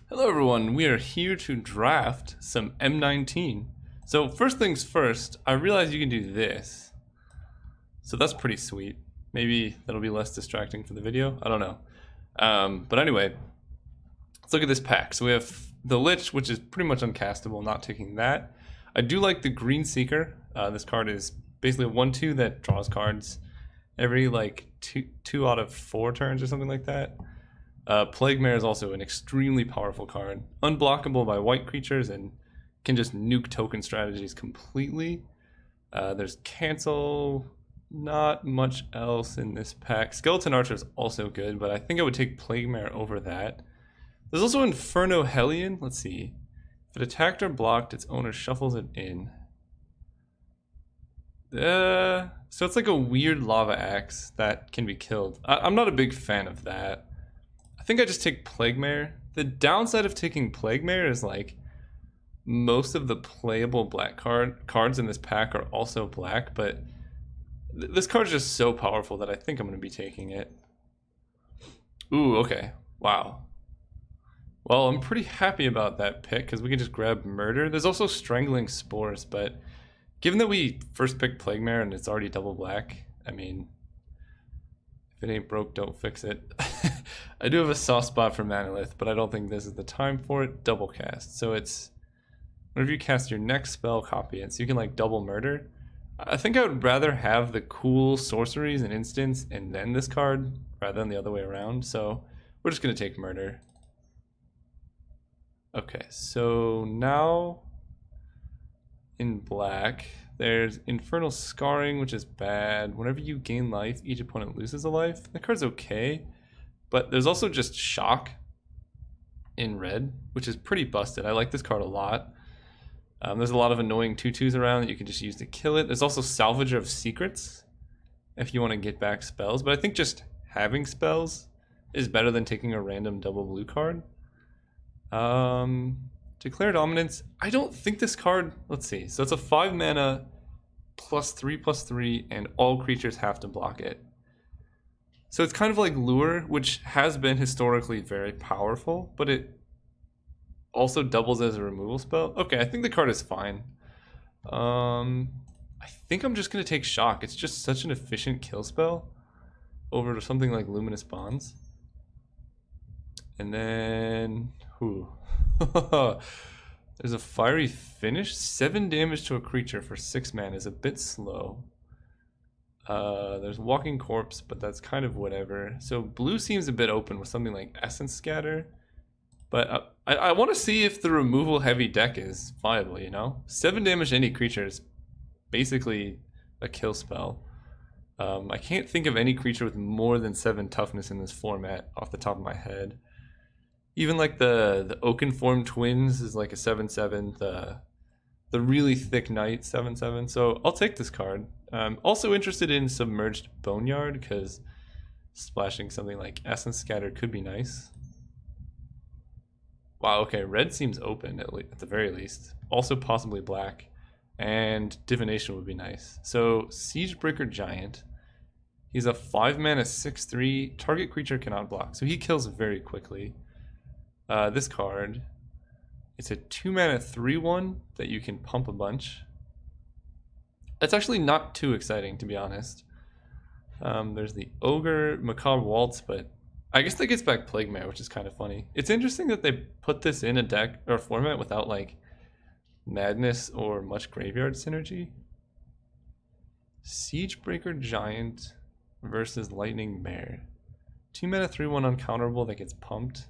Hello everyone, we are here to draft some M19. So first things first, I realize you can do this. So that's pretty sweet. Maybe that'll be less distracting for the video, I don't know. But anyway, let's look at this pack. So we have the Lich, which is pretty much uncastable, not taking that. I do like the Green Seeker. This card is basically a 1/2 that draws cards every like two out of 4 turns or something like that. Plague Mare is also an extremely powerful card, unblockable by white creatures and can just nuke token strategies completely. There's Cancel, not much else in this pack. Skeleton Archer is also good, but I think I would take Plague Mare over that. There's also Inferno Hellion. Let's see. If it attacked or blocked, its owner shuffles it in. So it's like a weird lava axe that can be killed. I'm not a big fan of that. I think I just take Plague Mare. The downside of taking Plague Mare is like most of the playable black cards in this pack are also black, but this card is just so powerful that I think I'm going to be taking it. Ooh, okay. Wow. Well, I'm pretty happy about that pick because we can just grab Murder. There's also Strangling Spores, but given that we first picked Plague Mare and it's already double black, I mean, if it ain't broke, don't fix it. I do have a soft spot for Manalith, but I don't think this is the time for it. Double cast. So it's whenever you cast your next spell, copy it. So you can like double Murder. I think I would rather have the cool sorceries and instants and then this card rather than the other way around. So we're just going to take Murder. Okay, so now in black, there's Infernal Scarring, which is bad. Whenever you gain life, each opponent loses a life. That card's okay, but there's also just Shock in red, which is pretty busted. I like this card a lot. There's a lot of annoying 2/2s around that you can just use to kill it. There's also Salvager of Secrets if you want to get back spells, but I think just having spells is better than taking a random double blue card. Declare Dominance. I don't think this card, let's see. So it's a 5 mana +3/+3 and all creatures have to block it. So it's kind of like Lure, which has been historically very powerful, but it also doubles as a removal spell. Okay, I think the card is fine. I think I'm just going to take Shock. It's just such an efficient kill spell over something like Luminous Bonds. And then, there's a Fiery Finish. 7 damage to a creature for 6 mana is a bit slow. There's Walking Corpse, but that's kind of whatever. So blue seems a bit open with something like Essence Scatter. But I want to see if the removal heavy deck is viable, you know? 7 damage to any creature is basically a kill spell. I can't think of any creature with more than 7 toughness in this format off the top of my head. Even like the Oakenform Twins is like a 7/7. The really thick Knight 7/7. So I'll take this card. Also interested in Submerged Boneyard because splashing something like Essence Scatter could be nice. Wow, okay, red seems open at the very least. Also possibly black. And Divination would be nice. So Siegebreaker Giant. He's a 5 mana 6/3. Target creature cannot block. So he kills very quickly. This card, it's a 2 mana 3/1 that you can pump a bunch. That's actually not too exciting, to be honest. There's the Ogre, Macabre Waltz, but I guess that gets back Plague Mare, which is kind of funny. It's interesting that they put this in a deck or a format without like Madness or much graveyard synergy. Siegebreaker Giant versus Lightning Mare. 2 mana 3/1 uncounterable that gets pumped.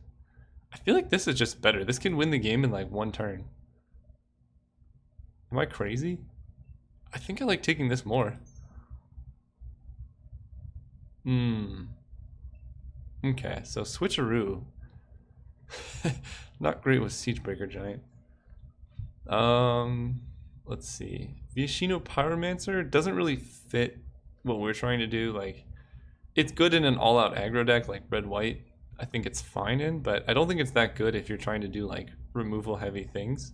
I feel like this is just better. This can win the game in like 1 turn. Am I crazy? I think I like taking this more. Okay, so switcheroo. Not great with Siegebreaker Giant. Let's see. Viashino Pyromancer doesn't really fit what we're trying to do. Like, it's good in an all-out aggro deck like red-white. I think it's fine in, but I don't think it's that good if you're trying to do like removal heavy things.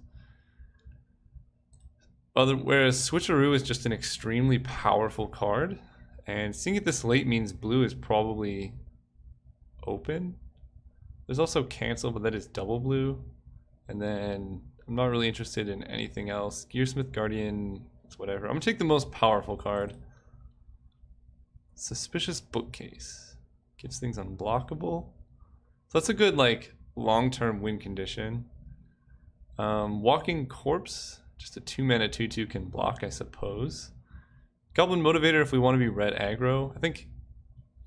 Whereas Switcheroo is just an extremely powerful card, and seeing it this late means blue is probably open. There's also cancel, but that is double blue. And then I'm not really interested in anything else. Gearsmith Guardian, it's whatever. I'm gonna take the most powerful card. Suspicious Bookcase. Gives things unblockable. So that's a good like long-term win condition. Walking Corpse, just a 2-mana 2/2 can block, I suppose. Goblin Motivator if we want to be red aggro. I think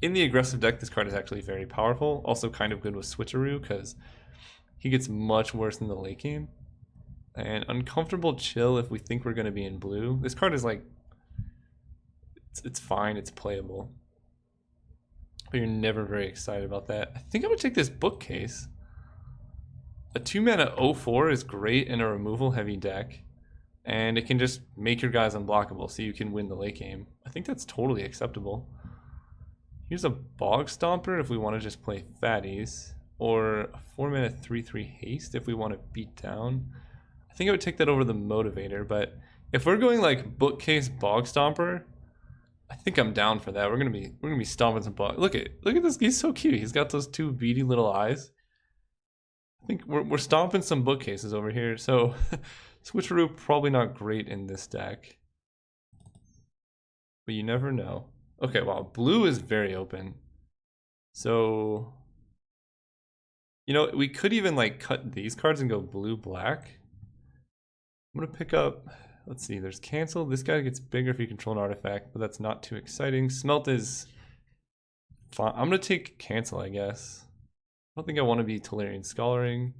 in the aggressive deck this card is actually very powerful. Also kind of good with Switcheroo because he gets much worse in the late game. And Uncomfortable Chill if we think we're going to be in blue. This card is like, it's fine, it's playable. But you're never very excited about that. I think I'm going to take this Bookcase. A 2-mana 0/4 is great in a removal heavy deck. And it can just make your guys unblockable so you can win the late game. I think that's totally acceptable. Here's a Bog Stomper if we want to just play fatties. Or a 4-mana 3/3 haste if we want to beat down. I think I would take that over the Motivator, but if we're going like Bookcase Bog Stomper, I think I'm down for that. We're gonna be stomping some bog. Look at this. He's so cute. He's got those two beady little eyes. I think we're stomping some bookcases over here. So Switcheroo probably not great in this deck, but you never know. Okay, wow, blue is very open. So you know we could even like cut these cards and go blue black. I'm gonna pick up. Let's see, there's cancel. This guy gets bigger if you control an artifact, but that's not too exciting. Smelt is fine. I'm gonna take cancel, I guess. I don't think I want to be Tolarian Scholaring.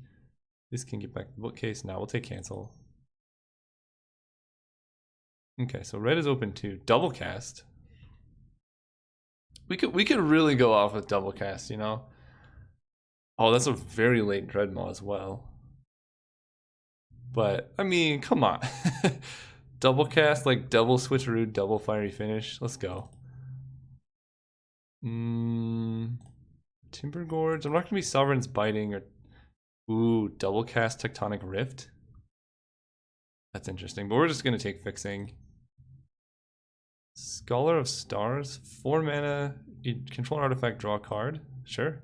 This can get back to the bookcase. Now we'll take cancel. Okay, so red is open too. Double cast. We could really go off with double cast, you know? Oh, that's a very late Dreadmaw as well. But, I mean, come on. Double cast, like double Switcheroo, double Fiery Finish. Let's go. Timber Gorge. I'm not going to be Sovereign's Biting or... Ooh, double cast Tectonic Rift. That's interesting, but we're just going to take Fixing. Scholar of Stars. 4 mana. You control an artifact, draw a card. Sure.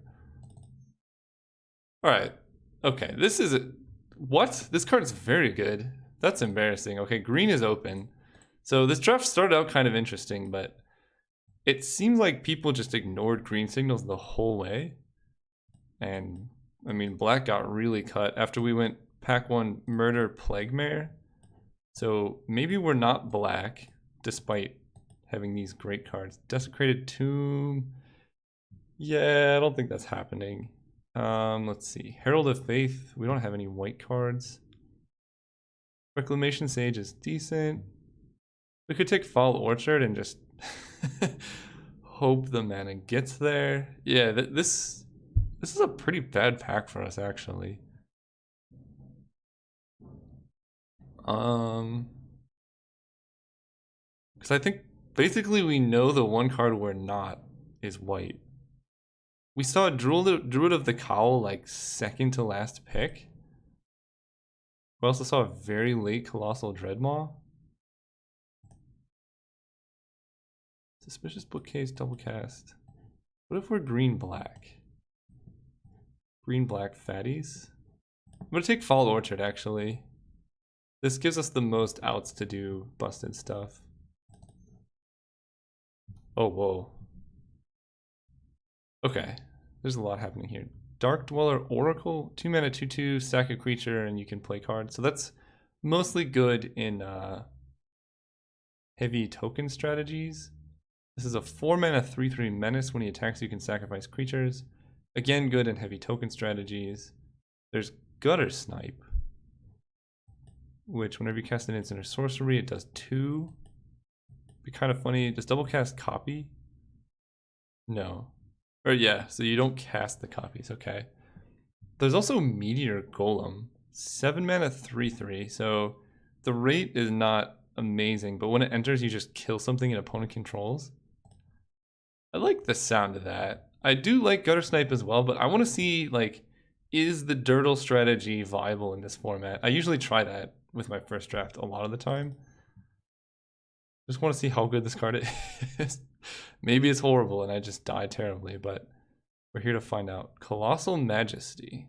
Alright. Okay, this is... What? This card is very good. That's embarrassing. Okay, green is open. So this draft started out kind of interesting, but it seems like people just ignored green signals the whole way. And, I mean, black got really cut after we went pack 1 Murder Plaguemare. So maybe we're not black, despite having these great cards. Desecrated Tomb. Yeah, I don't think that's happening. Let's see. Herald of Faith. We don't have any white cards. Reclamation Sage is decent. We could take Foul Orchard and just hope the mana gets there. Yeah, this is a pretty bad pack for us, actually. Because I think basically we know the one card we're not is white. We saw Druid of the Cowl like second to last pick. We also saw a very late Colossal Dreadmaw. Suspicious Bookcase, double cast. What if we're green-black? Green-black fatties? I'm gonna take Foul Orchard, actually. This gives us the most outs to do busted stuff. Oh, whoa. Okay, there's a lot happening here. Dark Dweller Oracle, 2 mana 2/2, sack a creature, and you can play cards. So that's mostly good in heavy token strategies. This is a 4 mana 3/3 menace. When he attacks, you can sacrifice creatures. Again, good in heavy token strategies. There's Gutter Snipe, which whenever you cast an instant or sorcery, it does 2. Be kind of funny. Does double cast copy? No. Or yeah, so you don't cast the copies, okay. There's also Meteor Golem, 7 mana 3/3, so the rate is not amazing, but when it enters you just kill something an opponent controls. I like the sound of that. I do like Gutter Snipe as well, but I want to see, like, is the Dirtle strategy viable in this format? I usually try that with my first draft a lot of the time. Just want to see how good this card is. Maybe it's horrible and I just die terribly, but We're here to find out. Colossal Majesty.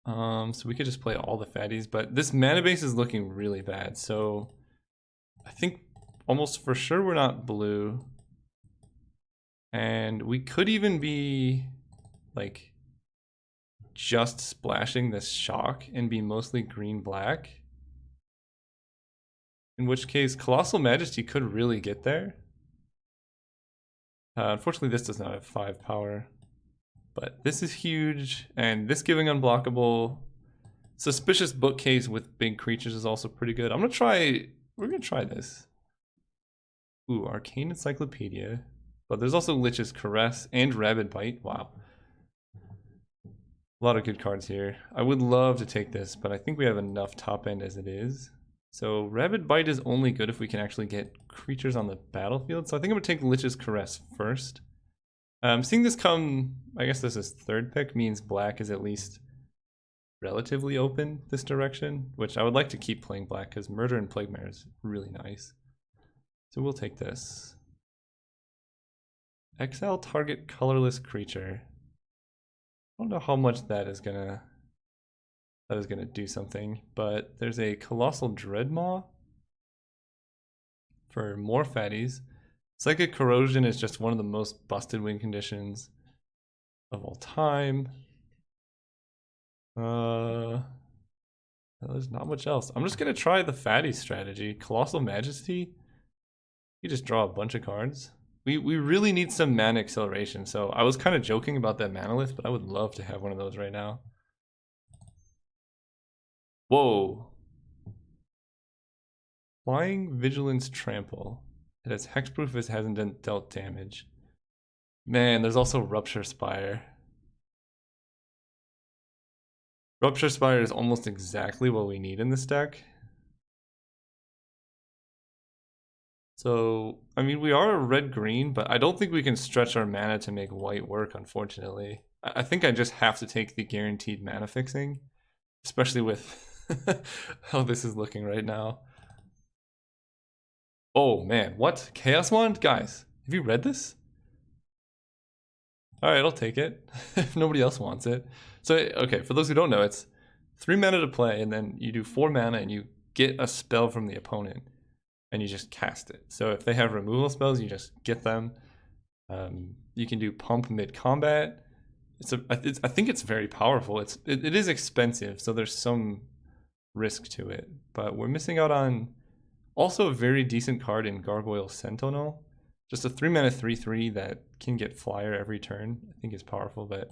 So we could just play all the fatties, but this mana base is looking really bad. So I think almost for sure we're not blue. And we could even be like just splashing this shock and be mostly green-black. In which case Colossal Majesty could really get there. Unfortunately this does not have 5 power. But this is huge, and this giving unblockable. Suspicious Bookcase with big creatures is also pretty good. We're gonna try this. Ooh, Arcane Encyclopedia. But there's also Lich's Caress and Rabid Bite. Wow. A lot of good cards here. I would love to take this, but I think we have enough top end as it is. So Rabid Bite is only good if we can actually get creatures on the battlefield. So I think I'm gonna take Lich's Caress first. Seeing this come, I guess this is third pick, means black is at least relatively open this direction, which I would like to keep playing black because Murder and Plague Mare is really nice. So we'll take this. Exile target colorless creature. I don't know how much that is gonna do something, but there's a Colossal Dreadmaw for more fatties. Psychic Corrosion is just one of the most busted win conditions of all time. There's not much else. I'm just gonna try the fatty strategy. Colossal Majesty. You just draw a bunch of cards. We really need some mana acceleration. So I was kind of joking about that Manolith, but I would love to have one of those right now. Whoa. Flying Vigilance Trample. It has hexproof if it hasn't dealt damage. Man, there's also Rupture Spire. Rupture Spire is almost exactly what we need in this deck. So, I mean, we are a red-green, but I don't think we can stretch our mana to make white work, unfortunately. I think I just have to take the guaranteed mana fixing, especially with how this is looking right now. Oh man, what? Chaos Wand? Guys, have you read this? Alright, I'll take it if nobody else wants it. So, okay, for those who don't know, it's 3 mana to play, and then you do 4 mana and you get a spell from the opponent, and you just cast it. So if they have removal spells, you just get them. You can do pump mid-combat. I think it's very powerful. It is expensive, so there's some risk to it. But we're missing out on also a very decent card in Gargoyle Sentinel. Just a 3 mana 3/3 that can get flyer every turn. I think is powerful, but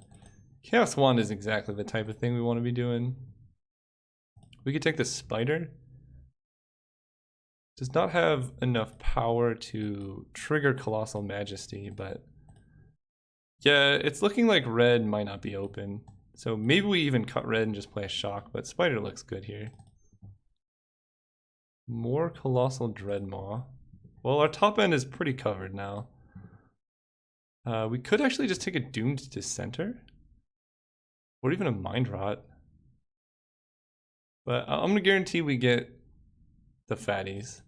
Chaos Wand is exactly the type of thing we want to be doing. We could take the Spider. Does not have enough power to trigger Colossal Majesty, but yeah, it's looking like red might not be open. So maybe we even cut red and just play a shock, but Spider looks good here. More Colossal Dreadmaw. Well, our top end is pretty covered now. We could actually just take a Doomed Dissenter. Or even a Mind Rot. But I'm going to guarantee we get the fatties.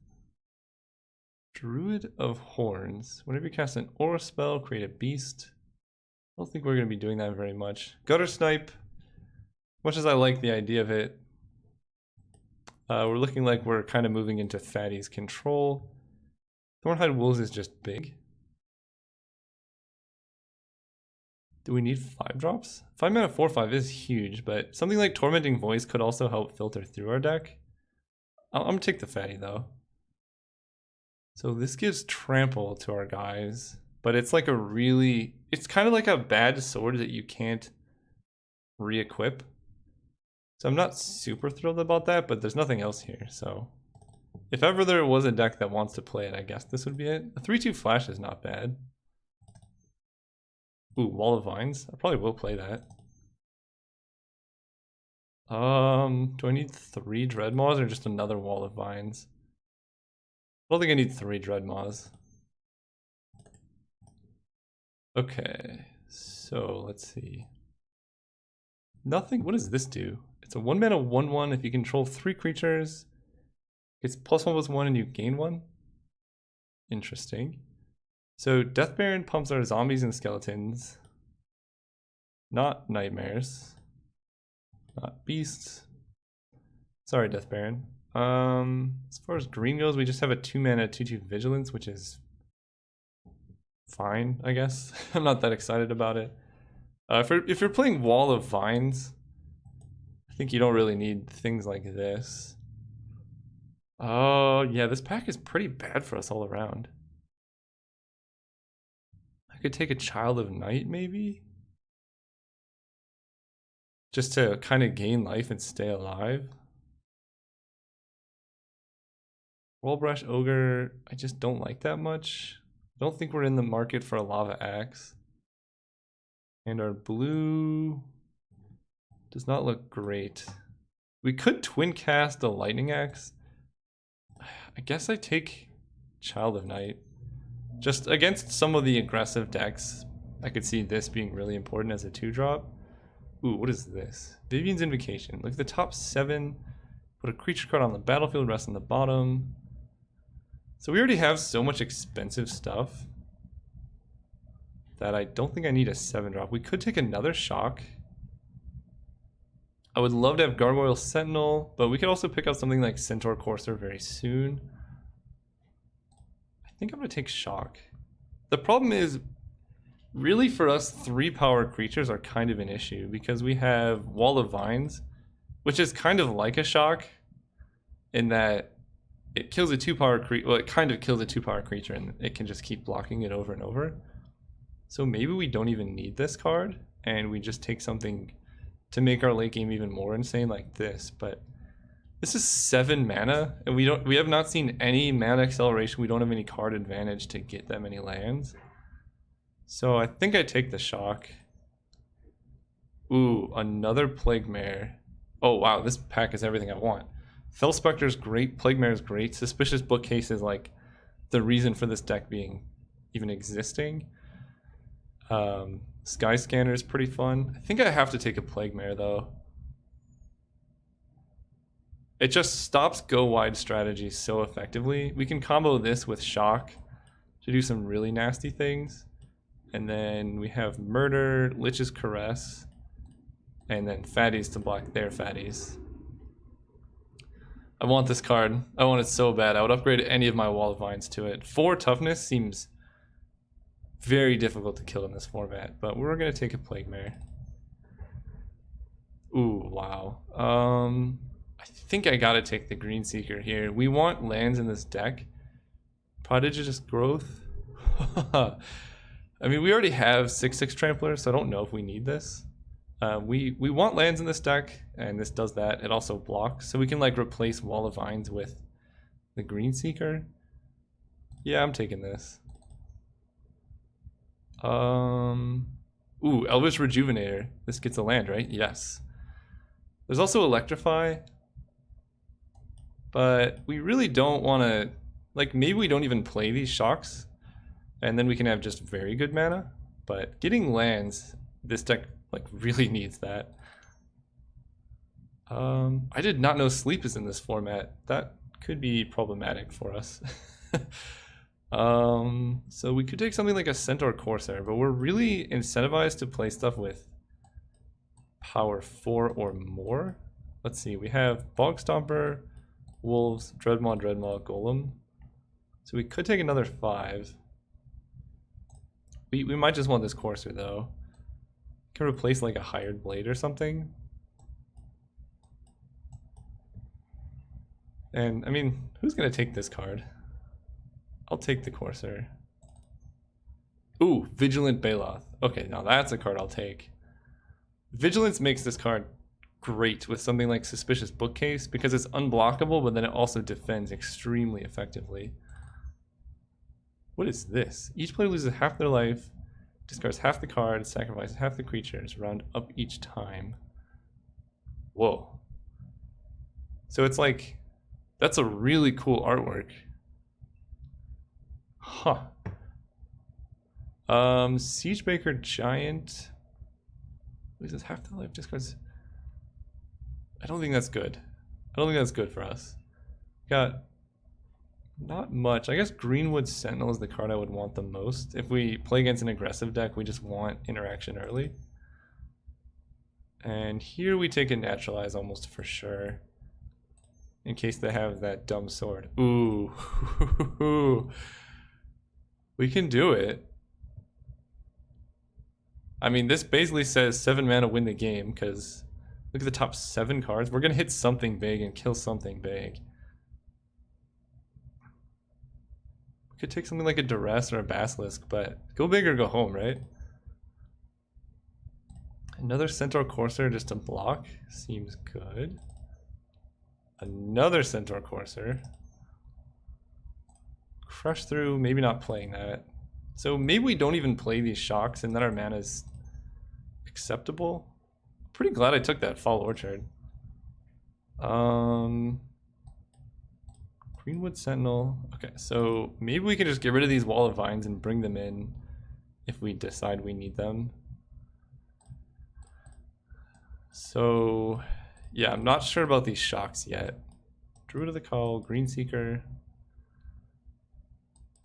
Druid of Horns. Whenever you cast an aura spell, create a beast. I don't think we're going to be doing that very much. Gutter Snipe. Much as I like the idea of it, we're looking like we're kind of moving into fatties control. Thornhide Wolves is just big. Do we need 5 drops? 5 mana 4/5 is huge, but something like Tormenting Voice could also help filter through our deck. I'm gonna take the fatty though. So this gives trample to our guys, but it's like it's kind of like a bad sword that you can't re-equip. So I'm not super thrilled about that, but there's nothing else here. So if ever there was a deck that wants to play it, I guess this would be it. A 3/2 flash is not bad. Ooh, Wall of Vines. I probably will play that. Do I need 3 Dreadmaws or just another Wall of Vines? I don't think I need 3 Dreadmaws. Okay, so let's see. Nothing. What does this do? It's a 1 mana 1/1. If you control 3 creatures, it's +1/+1 and you gain 1. Interesting. So Death Baron pumps our zombies and skeletons. Not nightmares. Not beasts. Sorry, Death Baron. As far as green goes, we just have a 2-mana 2/2 vigilance, which is fine, I guess. I'm not that excited about it. If you're playing Wall of Vines, I think you don't really need things like this. Oh, yeah, this pack is pretty bad for us all around. I could take a Child of Night, maybe? Just to kind of gain life and stay alive. Rollbrush Ogre, I just don't like that much. I don't think we're in the market for a Lava Axe. And our blue does not look great. We could twin cast a Lightning Axe. I guess I take Child of Night. Just against some of the aggressive decks, I could see this being really important as a 2-drop. Ooh, what is this? Vivian's Invocation. Look at the top 7. Put a creature card on the battlefield, rest on the bottom. So we already have so much expensive stuff that I don't think I need a 7-drop. We could take another Shock. I would love to have Gargoyle Sentinel, but we could also pick up something like Centaur Courser very soon. I think I'm going to take Shock. The problem is, really for us, 3-power creatures are kind of an issue because we have Wall of Vines, which is kind of like a Shock in that it kills a 2-power creature. Well, it kind of kills a 2-power creature and it can just keep blocking it over and over. So maybe we don't even need this card and we just take something to make our late game even more insane like this. But this is 7 mana and we have not seen any mana acceleration. We don't have any card advantage to get that many lands. So I think I take the Shock. Ooh, another Plague Mare. Oh wow, this pack is everything I want. Fell Spectre is great, Plague Mare is great, Suspicious Bookcase is like the reason for this deck being even existing. Sky Scanner is pretty fun. I think I have to take a Plague Mare though. It just stops go wide strategies so effectively. We can combo this with Shock to do some really nasty things. And then we have Murder, Lich's Caress, and then Fatties to block their Fatties. I want this card. I want it so bad. I would upgrade any of my Wall of Vines to it. 4 toughness seems very difficult to kill in this format, but we're going to take a Plague Mare. Ooh, wow. I think I got to take the Green Seeker here. We want lands in this deck. Prodigious Growth. I mean, we already have 6/6 Trampler, so I don't know if we need this. We want lands in this deck, and this does that. It also blocks, so we can like replace Wall of Vines with the Green Seeker. Yeah, I'm taking this. Ooh, Elvish Rejuvenator. This gets a land, right? Yes. There's also Electrify, but we really don't want to, like, maybe we don't even play these Shocks, and then we can have just very good mana. But getting lands, this deck like really needs that. I did not know Sleep is in this format. That could be problematic for us. So we could take something like a Centaur Corsair, but we're really incentivized to play stuff with power 4 or more. Let's see, we have Bog Stomper, Wolves, Dreadmaw, Golem. So we could take another 5. We might just want this Corsair though. Can replace like a Hired Blade or something. And I mean, who's gonna take this card? I'll take the Corsair. Ooh, Vigilant Baloth. Okay, now that's a card I'll take. Vigilance makes this card great with something like Suspicious Bookcase because it's unblockable, but then it also defends extremely effectively. What is this? Each player loses half their life, discards half the cards, sacrifices half the creatures, round up each time. Whoa. So it's like, that's a really cool artwork. Huh. Siegebreaker Giant. Loses half the life, discards. I don't think that's good. I don't think that's good for us. Got Not much. I guess Greenwood Sentinel is the card I would want the most. If we play against an aggressive deck, we just want interaction early. And here we take a Naturalize almost for sure. In case they have that dumb sword. Ooh. We can do it. I mean, this basically says 7 mana win the game, because look at the top 7 cards. We're going to hit something big and kill something big. We could take something like a Duress or a Basilisk, but go big or go home, right? Another Centaur Courser just to block seems good. Another Centaur Courser. Crush through, maybe not playing that. So maybe we don't even play these shocks and then our mana is acceptable. Pretty glad I took that Fall Orchard. Greenwood Sentinel. Okay, so maybe we can just get rid of these Wall of Vines and bring them in if we decide we need them. So, yeah, I'm not sure about these shocks yet. Druid of the Call, Greenseeker.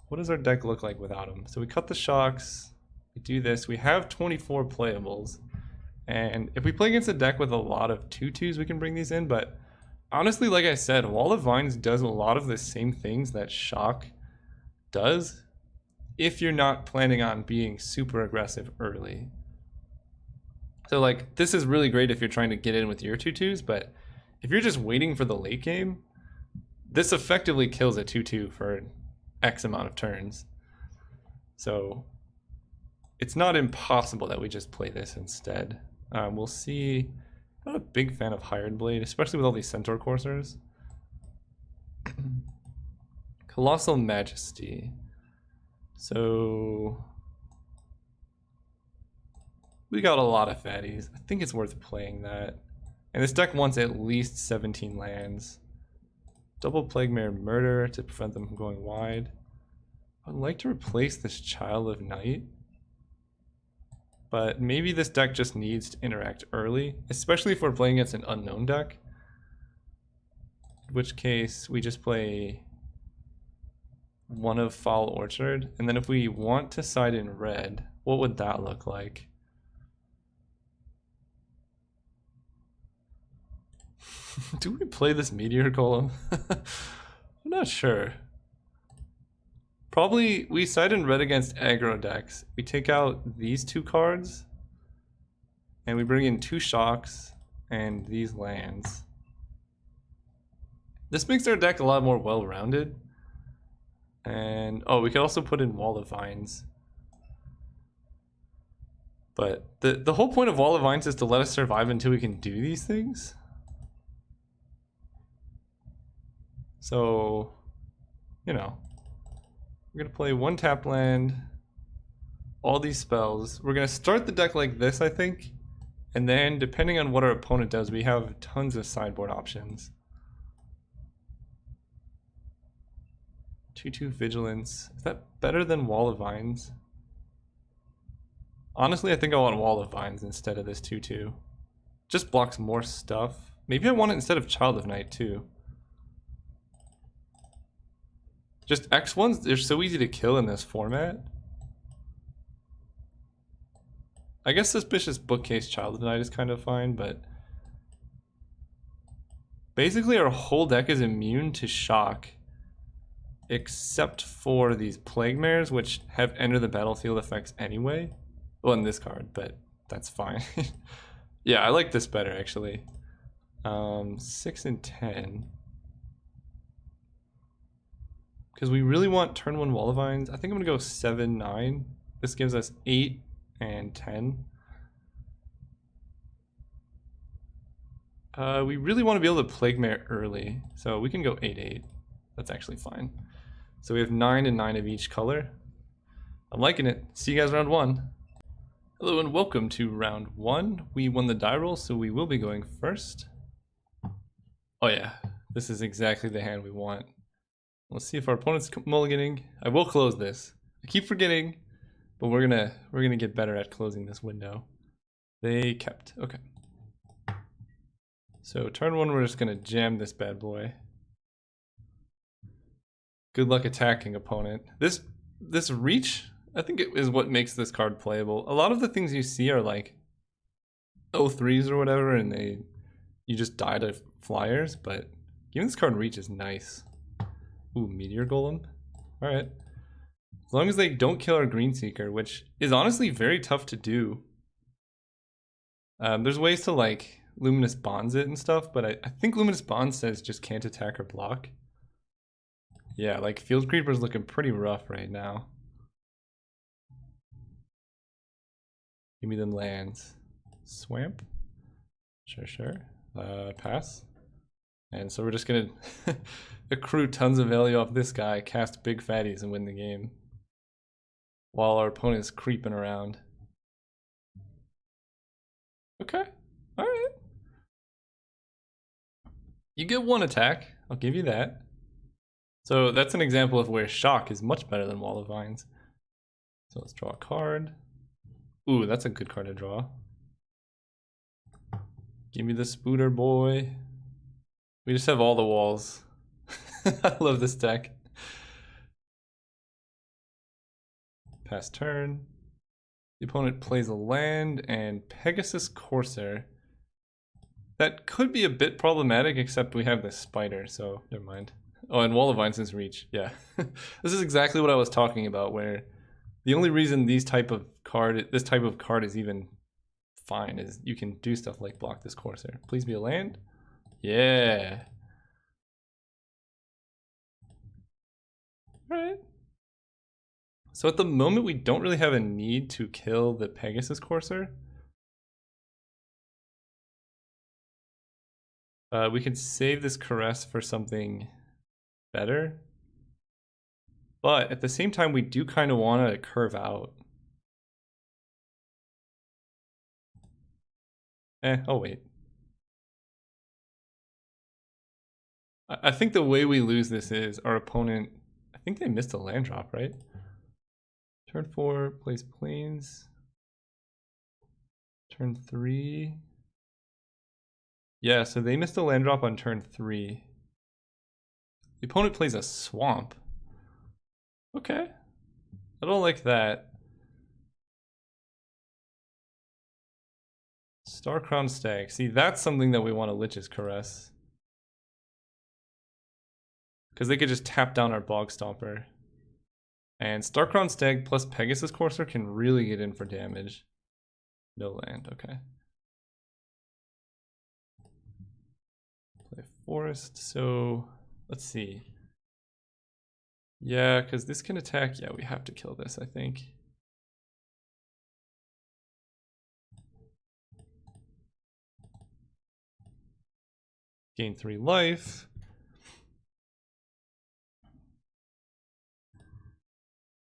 What does our deck look like without them? So we cut the shocks, we do this, we have 24 playables. And if we play against a deck with a lot of 2/2s, we can bring these in, but honestly, like I said, Wall of Vines does a lot of the same things that Shock does if you're not planning on being super aggressive early. So like, this is really great if you're trying to get in with your 2/2s, but if you're just waiting for the late game, this effectively kills a 2/2 for X amount of turns. So it's not impossible that we just play this instead. We'll see. I'm not a big fan of Hired Blade, especially with all these Centaur Coursers. Colossal Majesty. So we got a lot of fatties. I think it's worth playing that. And this deck wants at least 17 lands. Double Plague Mare Murder to prevent them from going wide. I'd like to replace this Child of Night. But maybe this deck just needs to interact early, especially if we're playing against an unknown deck. In which case, we just play one of Foul Orchard. And then if we want to side in red, what would that look like? Do we play this Meteor Golem? I'm not sure. Probably we side in red against aggro decks. We take out these 2 cards and we bring in 2 shocks and these lands. This makes our deck a lot more well-rounded. And oh, we could also put in Wall of Vines. But the whole point of Wall of Vines is to let us survive until we can do these things. So, you know, we're going to play 1 tap land, all these spells. We're going to start the deck like this, I think. And then, depending on what our opponent does, we have tons of sideboard options. 2/2 Vigilance. Is that better than Wall of Vines? Honestly, I think I want Wall of Vines instead of this 2/2. Just blocks more stuff. Maybe I want it instead of Child of Night, too. Just X1s, they're so easy to kill in this format. I guess Suspicious Bookcase Child of Night is kind of fine, but basically our whole deck is immune to shock, except for these Plague Mares, which have enter the battlefield effects anyway. Well, in this card, but that's fine. Yeah, I like this better, actually. 6 and 10. Because we really want turn 1 Wall of Vines. I think I'm going to go 7, 9. This gives us 8 and 10. We really want to be able to Plague Mare early. So we can go 8, 8. That's actually fine. So we have 9 and 9 of each color. I'm liking it. See you guys round 1. Hello and welcome to round 1. We won the die roll, so we will be going first. Oh yeah, this is exactly the hand we want. Let's see if our opponent's mulliganing. I will close this. I keep forgetting, but we're gonna get better at closing this window. They kept. Okay. So turn 1, we're just gonna jam this bad boy. Good luck attacking, opponent. This reach, I think it is what makes this card playable. A lot of the things you see are like 0-3s or whatever, and you just die to flyers, but giving this card reach is nice. Ooh, Meteor Golem. Alright. As long as they don't kill our Green Seeker, which is honestly very tough to do. There's ways to like Luminous Bonds it and stuff, but I think Luminous Bonds says just can't attack or block. Yeah, like Field Creeper's looking pretty rough right now. Give me them lands. Swamp? Sure. Pass. And so we're just gonna accrue tons of value off this guy, cast big fatties, and win the game. While our opponent's creeping around. Okay, alright. You get one attack, I'll give you that. So that's an example of where Shock is much better than Wall of Vines. So let's draw a card. Ooh, that's a good card to draw. Give me the Spooter boy. We just have all the walls. I love this deck. Pass turn. The opponent plays a land and Pegasus Courser. That could be a bit problematic, except we have this spider, so never mind. Oh, and Wall of Vines is reach, yeah. This is exactly what I was talking about, where the only reason this type of card is even fine is you can do stuff like block this Courser. Please be a land. Yeah. Alright. So at the moment we don't really have a need to kill the Pegasus Courser. We could save this Caress for something better. But at the same time we do kind of want to curve out. I'll wait. I think the way we lose this is our opponent, I think they missed a land drop, right? Turn 4, plays planes. Turn 3. Yeah, so they missed a land drop on turn 3. The opponent plays a swamp. Okay. I don't like that. Starcrown Stag. See, that's something that we want to Lich's Caress. Because they could just tap down our Bog Stomper. And Starcrown Stag plus Pegasus Courser can really get in for damage. No land, okay. Play Forest, so let's see. Yeah, because this can attack. Yeah, we have to kill this, I think. Gain 3 life.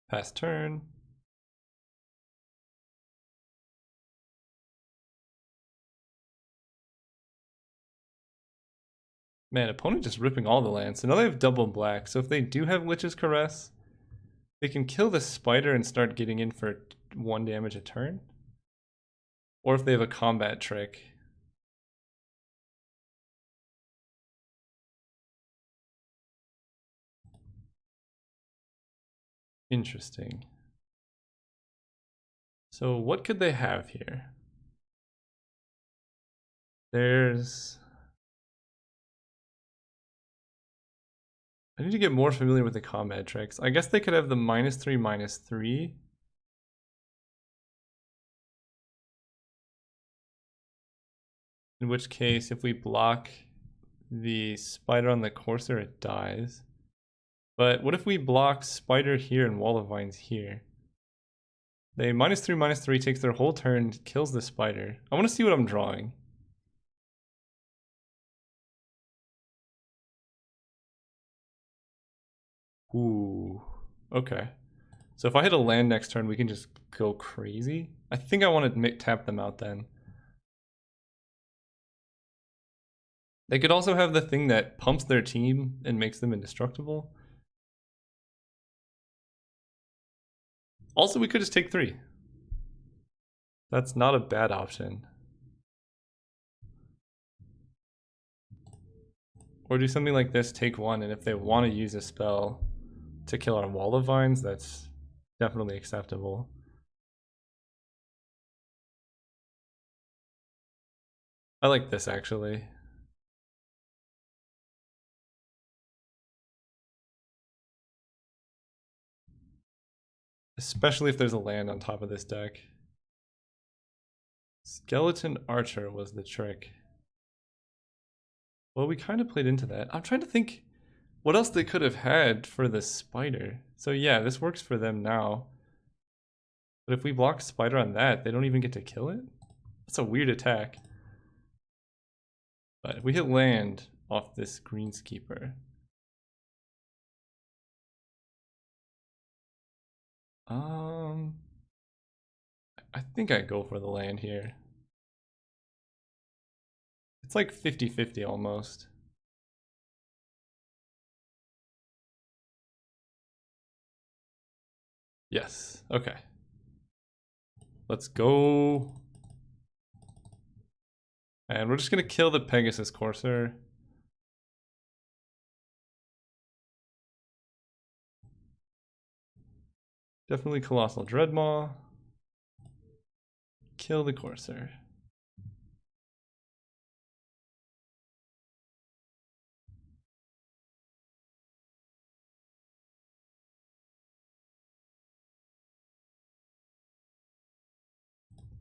Pass turn. Man, opponent just ripping all the lands. So now they have double black. So if they do have Lich's Caress, they can kill the spider and start getting in for 1 damage a turn. Or if they have a combat trick. Interesting. So what could they have here? I need to get more familiar with the combat tricks. I guess they could have the -3/-3. In which case, if we block the spider on the Courser, it dies. But what if we block spider here and Wall of Vines here? They -3/-3 takes their whole turn, kills the spider. I want to see what I'm drawing. Ooh, okay. So if I hit a land next turn, we can just go crazy. I think I want to tap them out then. They could also have the thing that pumps their team and makes them indestructible. Also, we could just take 3. That's not a bad option. Or do something like this, take 1, and if they want to use a spell, to kill our wall of vines, that's definitely acceptable. I like this actually. Especially if there's a land on top of this deck. Skeleton Archer was the trick. Well, we kind of played into that. I'm trying to think what else they could have had for the spider. So yeah, this works for them now. But if we block spider on that, they don't even get to kill it? That's a weird attack. But if we hit land off this greenskeeper. I think I go for the land here. It's like 50-50 almost. Yes, okay. Let's go. And we're just gonna kill the Pegasus Courser. Definitely Colossal Dreadmaw. Kill the Courser.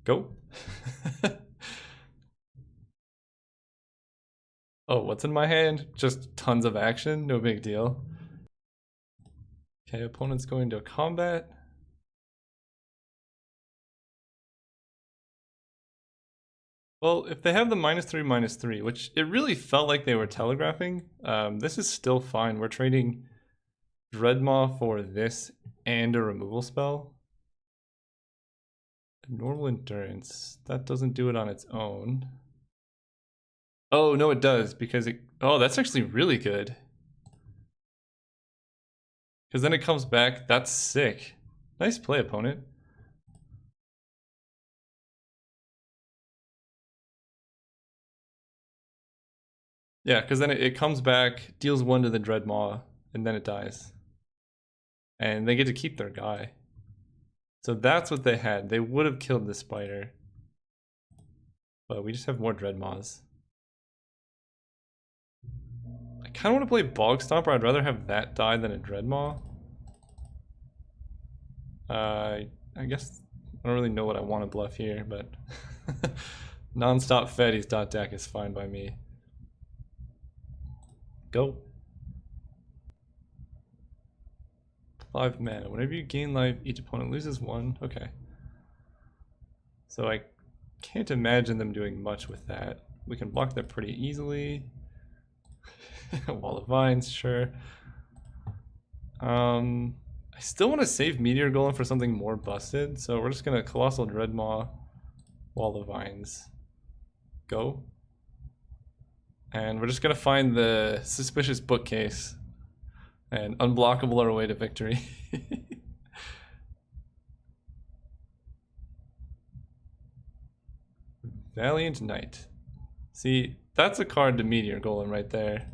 Go. Oh, what's in my hand? Just tons of action, no big deal. Okay, opponent's going to combat. Well, if they have the -3/-3, which it really felt like they were telegraphing, this is still fine. We're trading Dreadmaw for this and a removal spell. Normal Endurance, that doesn't do it on its own. Oh, no, it does, because it... Oh, that's actually really good. Because then it comes back, that's sick. Nice play, opponent. Yeah, because then it comes back, deals 1 to the Dreadmaw, and then it dies. And they get to keep their guy. So that's what they had. They would have killed the spider. But we just have more Dreadmaws. I kind of want to play Bog Stomper. I'd rather have that die than a Dreadmaw. I guess I don't really know what I want to bluff here, but non-stop Fetties dot deck is fine by me. Go. 5 mana. Whenever you gain life, each opponent loses 1. Okay. So I can't imagine them doing much with that. We can block that pretty easily. Wall of Vines, sure. I still want to save Meteor Golem for something more busted, so we're just gonna Colossal Dreadmaw, Wall of Vines. Go. And we're just gonna find the suspicious bookcase and unblockable our way to victory. Valiant Knight. See, that's a card to Meteor Golem right there.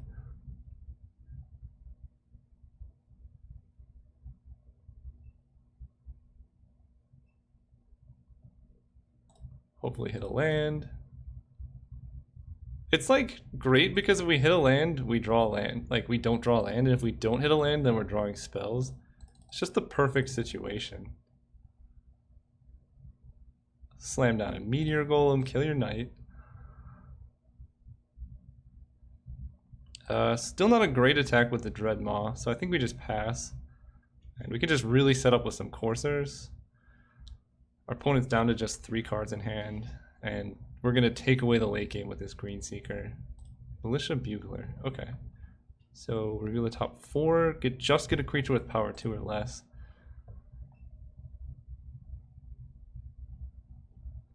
Hopefully hit a land. It's like great because if we hit a land, we draw a land. Like we don't draw a land, and if we don't hit a land, then we're drawing spells. It's just the perfect situation. Slam down a Meteor Golem, kill your knight. Still not a great attack with the Dreadmaw, so I think we just pass. And we can just really set up with some coursers. Our opponent's down to just 3 cards in hand, and we're gonna take away the late game with this Green Seeker. Militia Bugler, okay. So reveal the top 4, just get a creature with power 2 or less.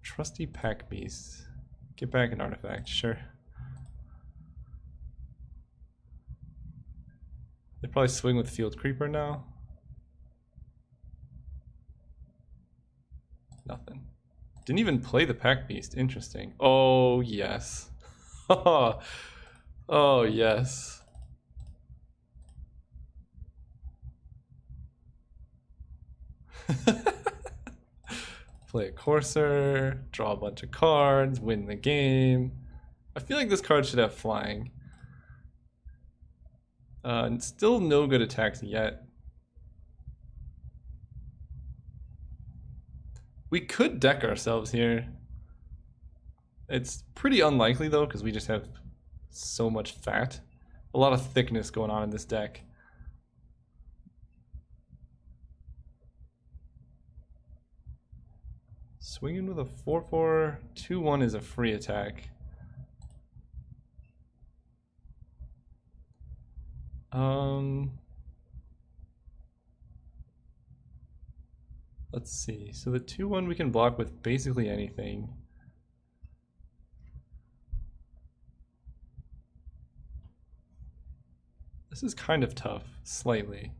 Trusty Pack Beast. Get back an artifact, sure. They probably swing with Field Creeper now. Nothing. Didn't even play the Pack Beast. Interesting. Oh, yes. Oh, yes. Play a Courser, draw a bunch of cards, win the game. I feel like this card should have flying. Still no good attacks yet. We could deck ourselves here. It's pretty unlikely though, because we just have so much fat. A lot of thickness going on in this deck. Swinging with a 4/4, 2/1 is a free attack. Let's see. So the 2/1 we can block with basically anything. This is kind of tough, slightly.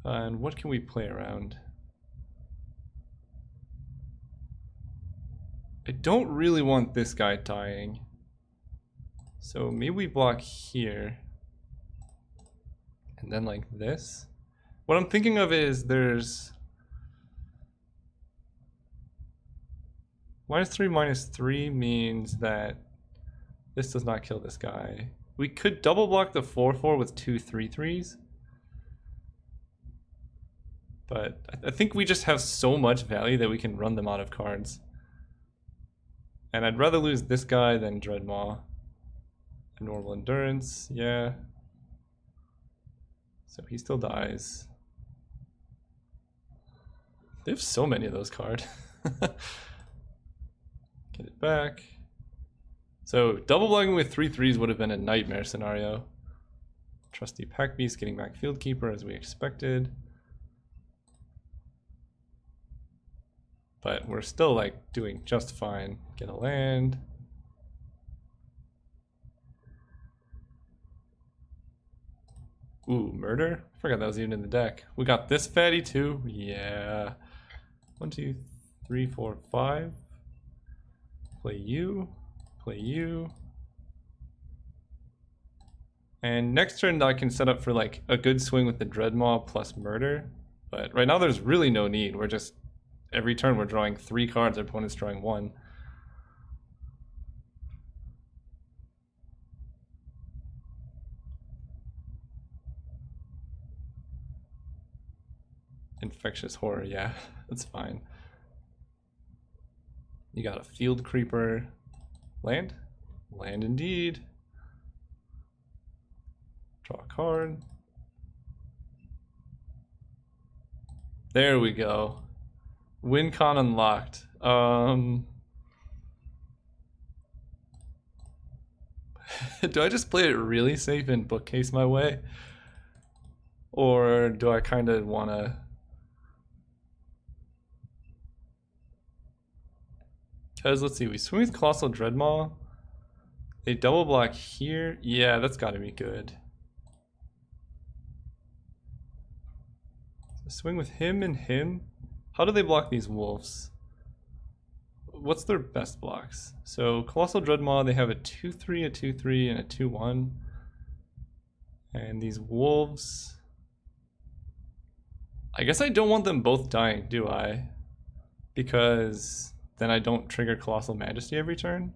And what can we play around? I don't really want this guy dying. So maybe we block here. And then like this. What I'm thinking of is there's -3/-3 means that this does not kill this guy. We could double block the 4/4 with 2 3/3s. But I think we just have so much value that we can run them out of cards. And I'd rather lose this guy than Dreadmaw. Normal Endurance, yeah. So he still dies. They have so many of those cards. Get it back. So double blocking with 3/3s would have been a nightmare scenario. Trusty Pack Beast getting back Field Keeper as we expected. But we're still like doing just fine. Get a land. Ooh, Murder? I forgot that was even in the deck. We got this fatty too. Yeah. 1, 2, 3, 4, 5. Play you. Play you. And next turn I can set up for like a good swing with the Dreadmaw plus Murder. But right now there's really no need. We're just, every turn we're drawing 3 cards, our opponent's drawing 1. Infectious Horror, yeah, that's fine. You got a Field Creeper. Land? Land indeed. Draw a card. There we go. Win con unlocked. Do I just play it really safe and bookcase my way? Or do I kind of want to... Because let's see, we swing with Colossal Dreadmaw. They double block here. Yeah, that's got to be good. So swing with him and him. How do they block these wolves? What's their best blocks? So Colossal Dreadmaw, they have a 2/3, a 2/3, and a 2/1. And these wolves... I guess I don't want them both dying, do I? Because then I don't trigger Colossal Majesty every turn.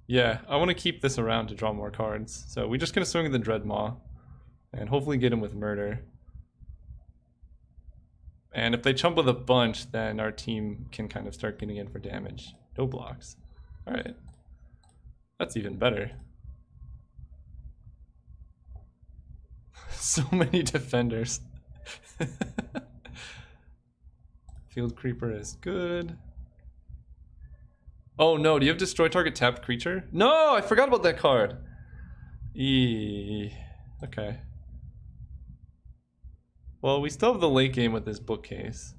Yeah, I want to keep this around to draw more cards. So we're just going to swing with the Dreadmaw and hopefully get him with Murder. And if they chump with a bunch, then our team can kind of start getting in for damage. No blocks. Alright. That's even better. So many defenders. Field Creeper is good. Oh no, do you have destroy target tapped creature? No, I forgot about that card. Okay. Well, we still have the late game with this bookcase.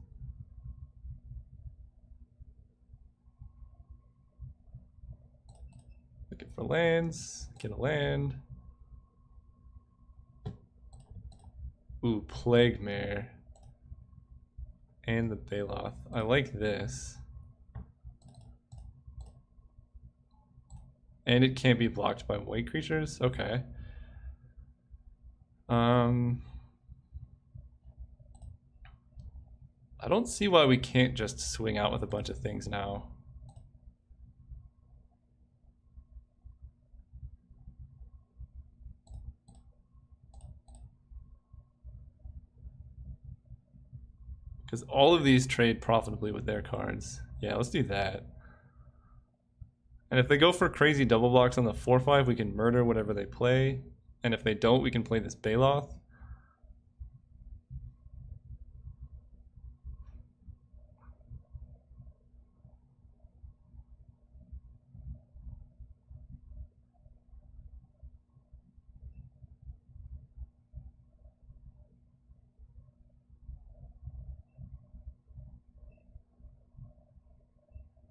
Looking for lands. Get a land. Ooh, Plague Mare. And the Baloth. I like this. And it can't be blocked by white creatures? Okay. I don't see why we can't just swing out with a bunch of things now. Because all of these trade profitably with their cards. Yeah, let's do that. And if they go for crazy double blocks on the 4/5, we can murder whatever they play. And if they don't, we can play this Baloth.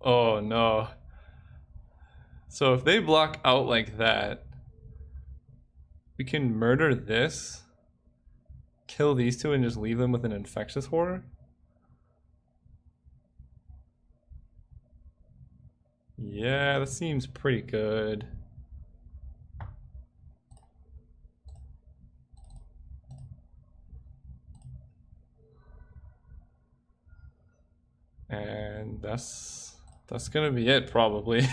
Oh no. So if they block out like that, we can murder this, kill these two, and just leave them with an infectious horror? Yeah, that seems pretty good. And that's gonna be it probably.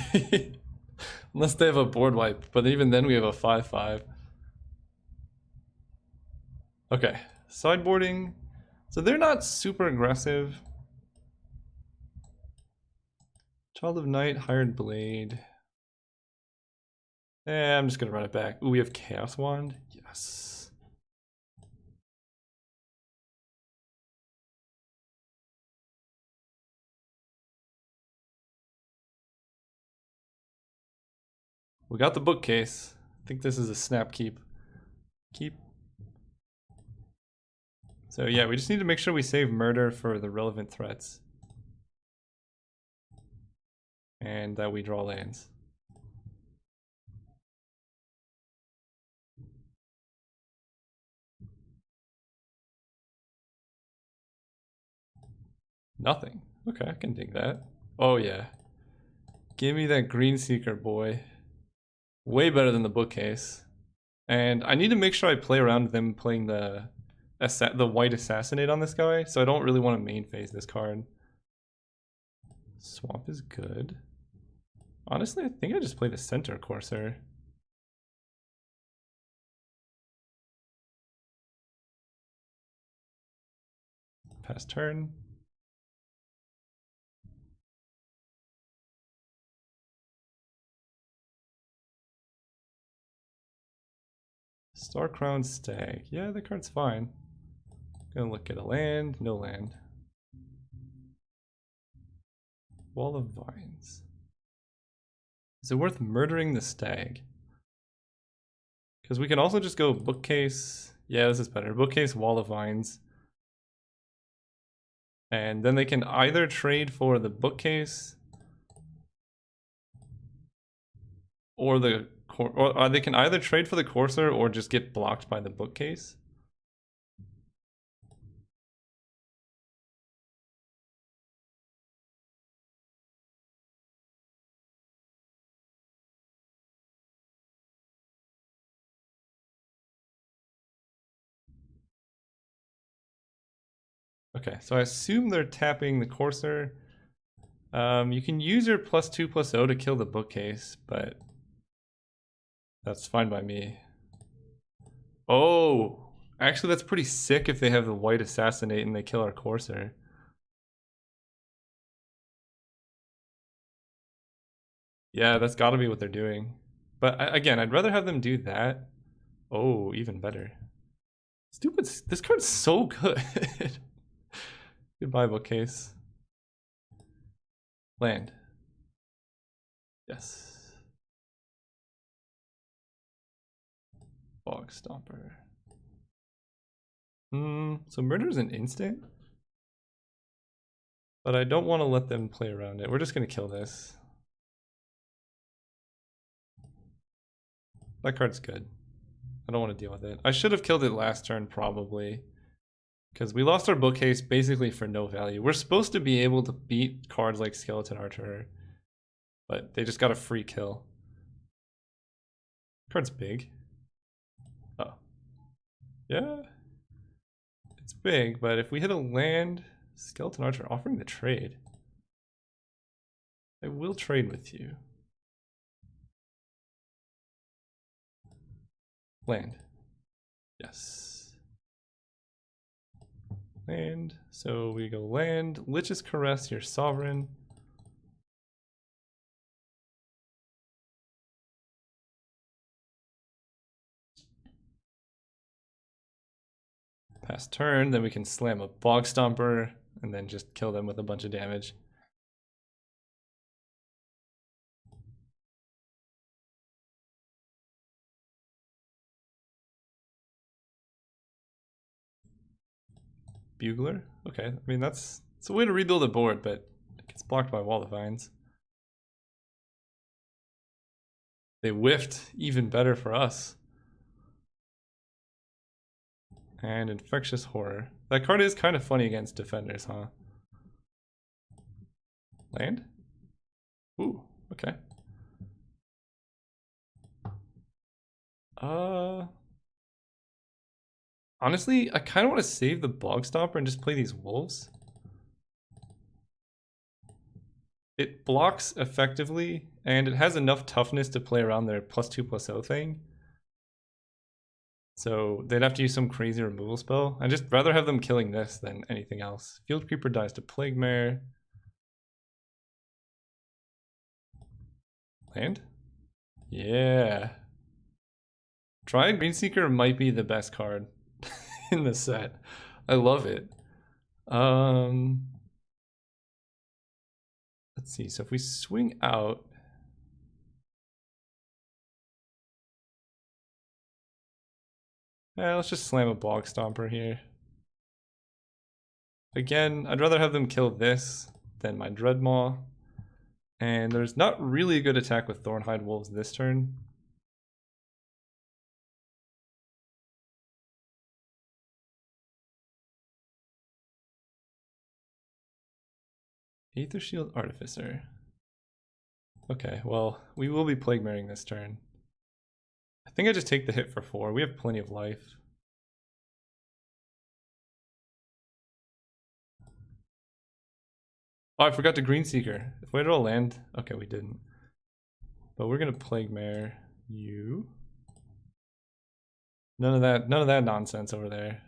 Unless they have a board wipe, but even then we have a 5/5. Okay, sideboarding. So they're not super aggressive. Child of Night, Hired Blade. I'm just gonna run it back. Ooh, we have Chaos Wand. Yes. We got the bookcase. I think this is a snap keep. Keep. So yeah, we just need to make sure we save murder for the relevant threats. And that we draw lands. Nothing. Okay, I can dig that. Oh yeah. Give me that Green Seeker, boy. Way better than the bookcase. And I need to make sure I play around them playing the white Assassinate on this guy, so I don't really want to main phase this card. Swamp is good. Honestly, I think I just play the Center Courser. Pass turn. Star-Crowned Stag. Yeah, the card's fine. Gonna look at a land. No land. Wall of Vines. Is it worth murdering the stag? Because we can also just go bookcase. Yeah, this is better. Bookcase, Wall of Vines. And then they can either trade for the bookcase or they can either trade for the Courser or just get blocked by the bookcase. Okay, so I assume they're tapping the Courser. You can use your +2/+0 to kill the bookcase, but that's fine by me. Oh, actually that's pretty sick if they have the white Assassinate and they kill our Courser. Yeah, that's gotta be what they're doing. But again, I'd rather have them do that. Oh, even better. Stupid, this card's so good. Goodbye, bookcase. Land. Yes. Bog Stomper. So murder's an instant? But I don't want to let them play around it. We're just gonna kill this. That card's good. I don't want to deal with it. I should have killed it last turn, probably. Because we lost our bookcase basically for no value. We're supposed to be able to beat cards like Skeleton Archer, but they just got a free kill. Card's big. Oh. Yeah. It's big, but if we hit a land, Skeleton Archer offering the trade. I will trade with you. Land. Yes. Land. So we go land. Lich's Caress, your sovereign. Pass turn, then we can slam a Bog Stomper and then just kill them with a bunch of damage. Bugler? Okay, I mean that's a way to rebuild a board, but it gets blocked by Wall of Vines. They whiffed, even better for us. And Infectious Horror. That card is kind of funny against defenders, huh? Land? Ooh, okay. Honestly, I kind of want to save the Bog Stomper and just play these wolves. It blocks effectively, and it has enough toughness to play around their +2/+0 thing. So they'd have to use some crazy removal spell. I'd just rather have them killing this than anything else. Field Creeper dies to Plague Mare. Land? Yeah. Dryad Greenseeker might be the best card in the set. I love it. Let's see, so if we swing out, let's just slam a Bog Stomper here. Again, I'd rather have them kill this than my Dreadmaw. And there's not really a good attack with Thornhide Wolves this turn. Aether Shield Artificer. Okay, well, we will be Plague Maring this turn. I think I just take the hit for 4. We have plenty of life. Oh, I forgot to Greenseeker. If we had a land, okay, we didn't. But we're gonna Plague Mare you. None of that nonsense over there.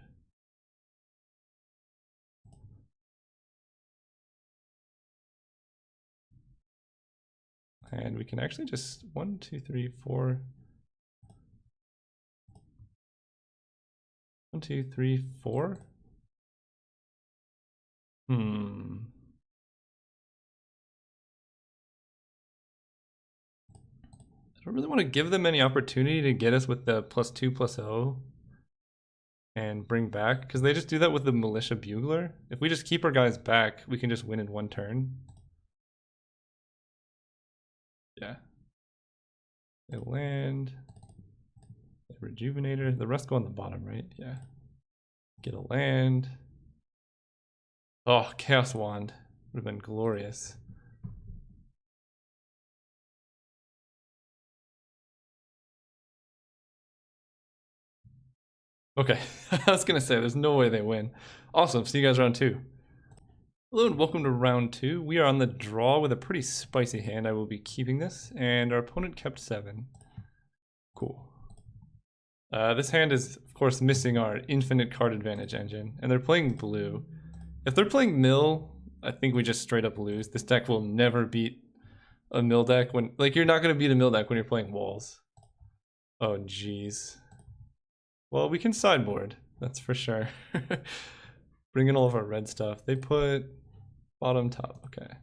And we can actually just 1, 2, 3, 4. 1, 2, 3, 4. I don't really want to give them any opportunity to get us with the +2/+0 and bring back, because they just do that with the Militia Bugler. If we just keep our guys back, we can just win in 1 turn. Yeah. They land. They Rejuvenator. The rest go on the bottom, right? Yeah. Get a land. Oh, Chaos Wand. Would have been glorious. Okay, I was gonna say, there's no way they win. Awesome, see you guys round 2. Hello and welcome to round 2. We are on the draw with a pretty spicy hand. I will be keeping this, and our opponent kept 7. Cool. This hand is, of course, missing our infinite card advantage engine, and they're playing blue. If they're playing mill, I think we just straight up lose. This deck will never beat a mill deck when, like, you're not going to beat a mill deck when you're playing walls. Oh, jeez. Well, we can sideboard, that's for sure. Bring in all of our red stuff. They put bottom, top, okay.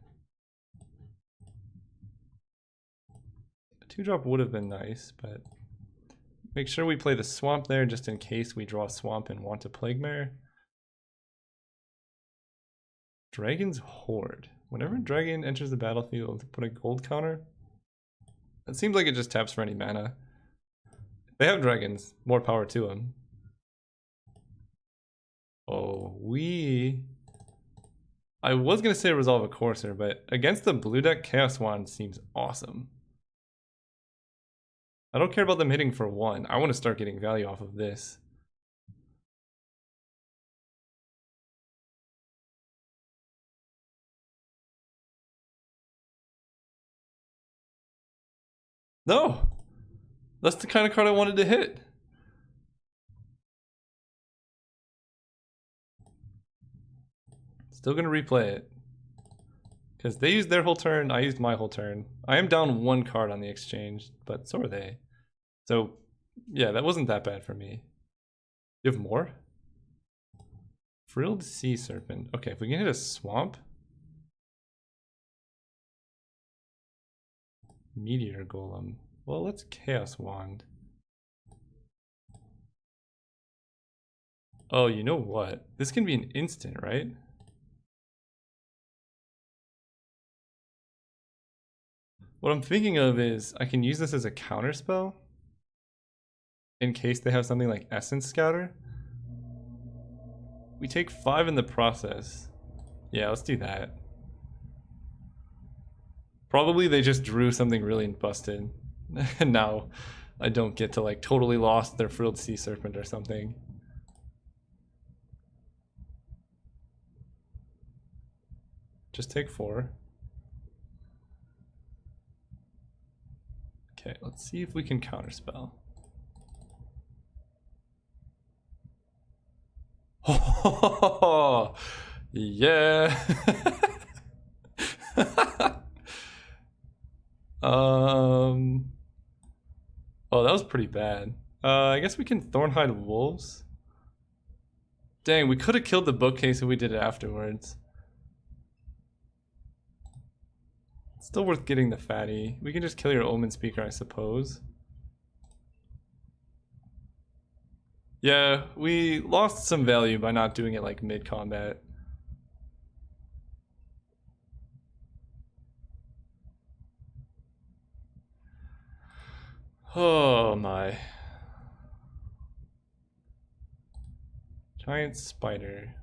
A 2-drop would have been nice, but make sure we play the swamp there just in case we draw swamp and want to Plague Mare. Dragon's Horde. Whenever dragon enters the battlefield, put a gold counter. It seems like it just taps for any mana. They have dragons, more power to them. Oh, I was gonna say Resolve a Courser, but against the blue deck, Chaos Wand seems awesome. I don't care about them hitting for 1. I want to start getting value off of this. No! That's the kind of card I wanted to hit. Still gonna replay it. Because they used their whole turn, I used my whole turn. I am down 1 card on the exchange, but so are they. So, yeah, that wasn't that bad for me. You have more? Frilled Sea Serpent. Okay, if we can hit a swamp. Meteor Golem. Well, let's Chaos Wand. Oh, you know what? This can be an instant, right? What I'm thinking of is I can use this as a counter spell in case they have something like Essence Scouter. We take 5 in the process. Yeah, let's do that. Probably they just drew something really busted. And now I don't get to like totally lost their Frilled Sea Serpent or something. Just take 4. Okay, let's see if we can counterspell. Oh, yeah. Oh, that was pretty bad. I guess we can Thornhide Wolves. Dang, we could have killed the bookcase if we did it afterwards. Still worth getting the fatty. We can just kill your Omen Speaker, I suppose. Yeah, we lost some value by not doing it like mid-combat. Oh my. Giant spider.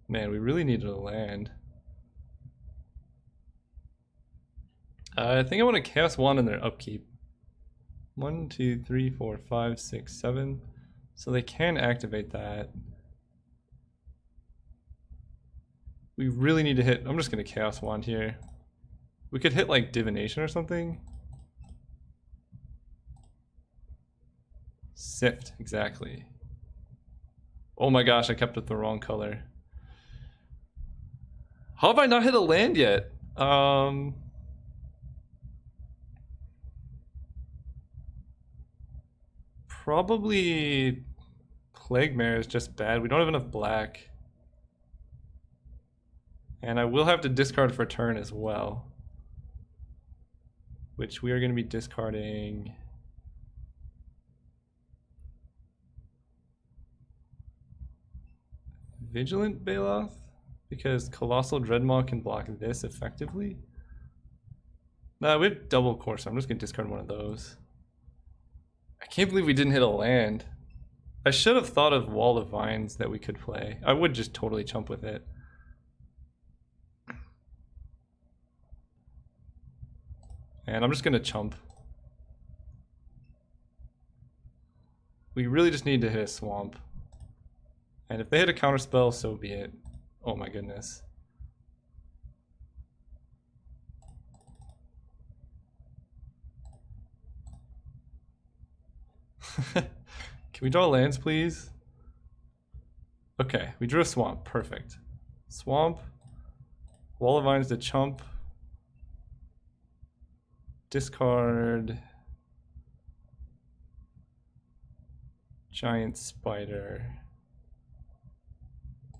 Man, we really needed a land. I think I want to Chaos Wand in their upkeep. 1, 2, 3, 4, 5, 6, 7. So they can activate that. We really need to hit. I'm just going to Chaos Wand here. We could hit like Divination or something. Sift, exactly. Oh my gosh, I kept it the wrong color. How have I not hit a land yet? Probably Plague Mare is just bad. We don't have enough black. And I will have to discard for turn as well. Which we are going to be discarding. Vigilant Baloth? Because Colossal Dreadmaw can block this effectively. Nah, we have double core, so I'm just going to discard one of those. I can't believe we didn't hit a land. I should have thought of Wall of Vines that we could play. I would just totally chump with it. And I'm just going to chump. We really just need to hit a swamp. And if they hit a counterspell, so be it. Oh my goodness. Can we draw lands, please? Okay, we drew a swamp. Perfect. Swamp. Wall of Vines to chump. Discard. Giant spider.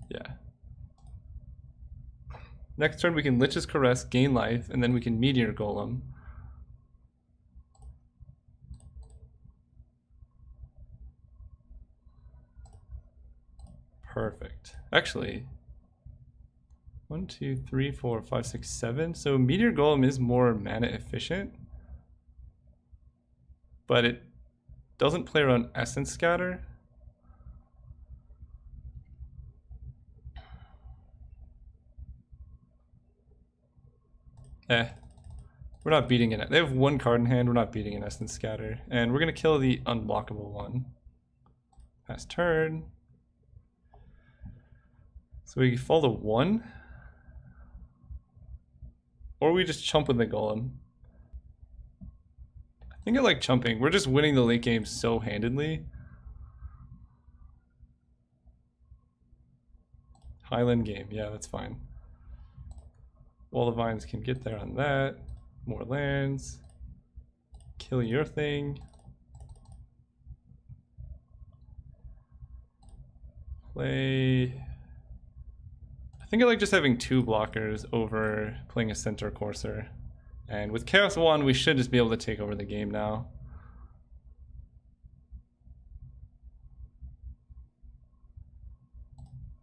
Yeah. Next turn we can Lich's Caress, gain life, and then we can Meteor Golem. Perfect. Actually, 1, 2, 3, 4, 5, 6, 7. So Meteor Golem is more mana efficient, but it doesn't play around Essence Scatter. We're We're not beating it. They have one card in hand. We're not beating an Essence Scatter. And we're going to kill the unblockable one. Pass turn. So we fall to 1. Or we just chump with the golem. I think I like chumping. We're just winning the late game so handedly. Highland game. Yeah, that's fine. Wall of Vines can get there on that. More lands. Kill your thing. Play. I think I like just having 2 blockers over playing a Centaur Courser. And with Chaos Wand, we should just be able to take over the game now.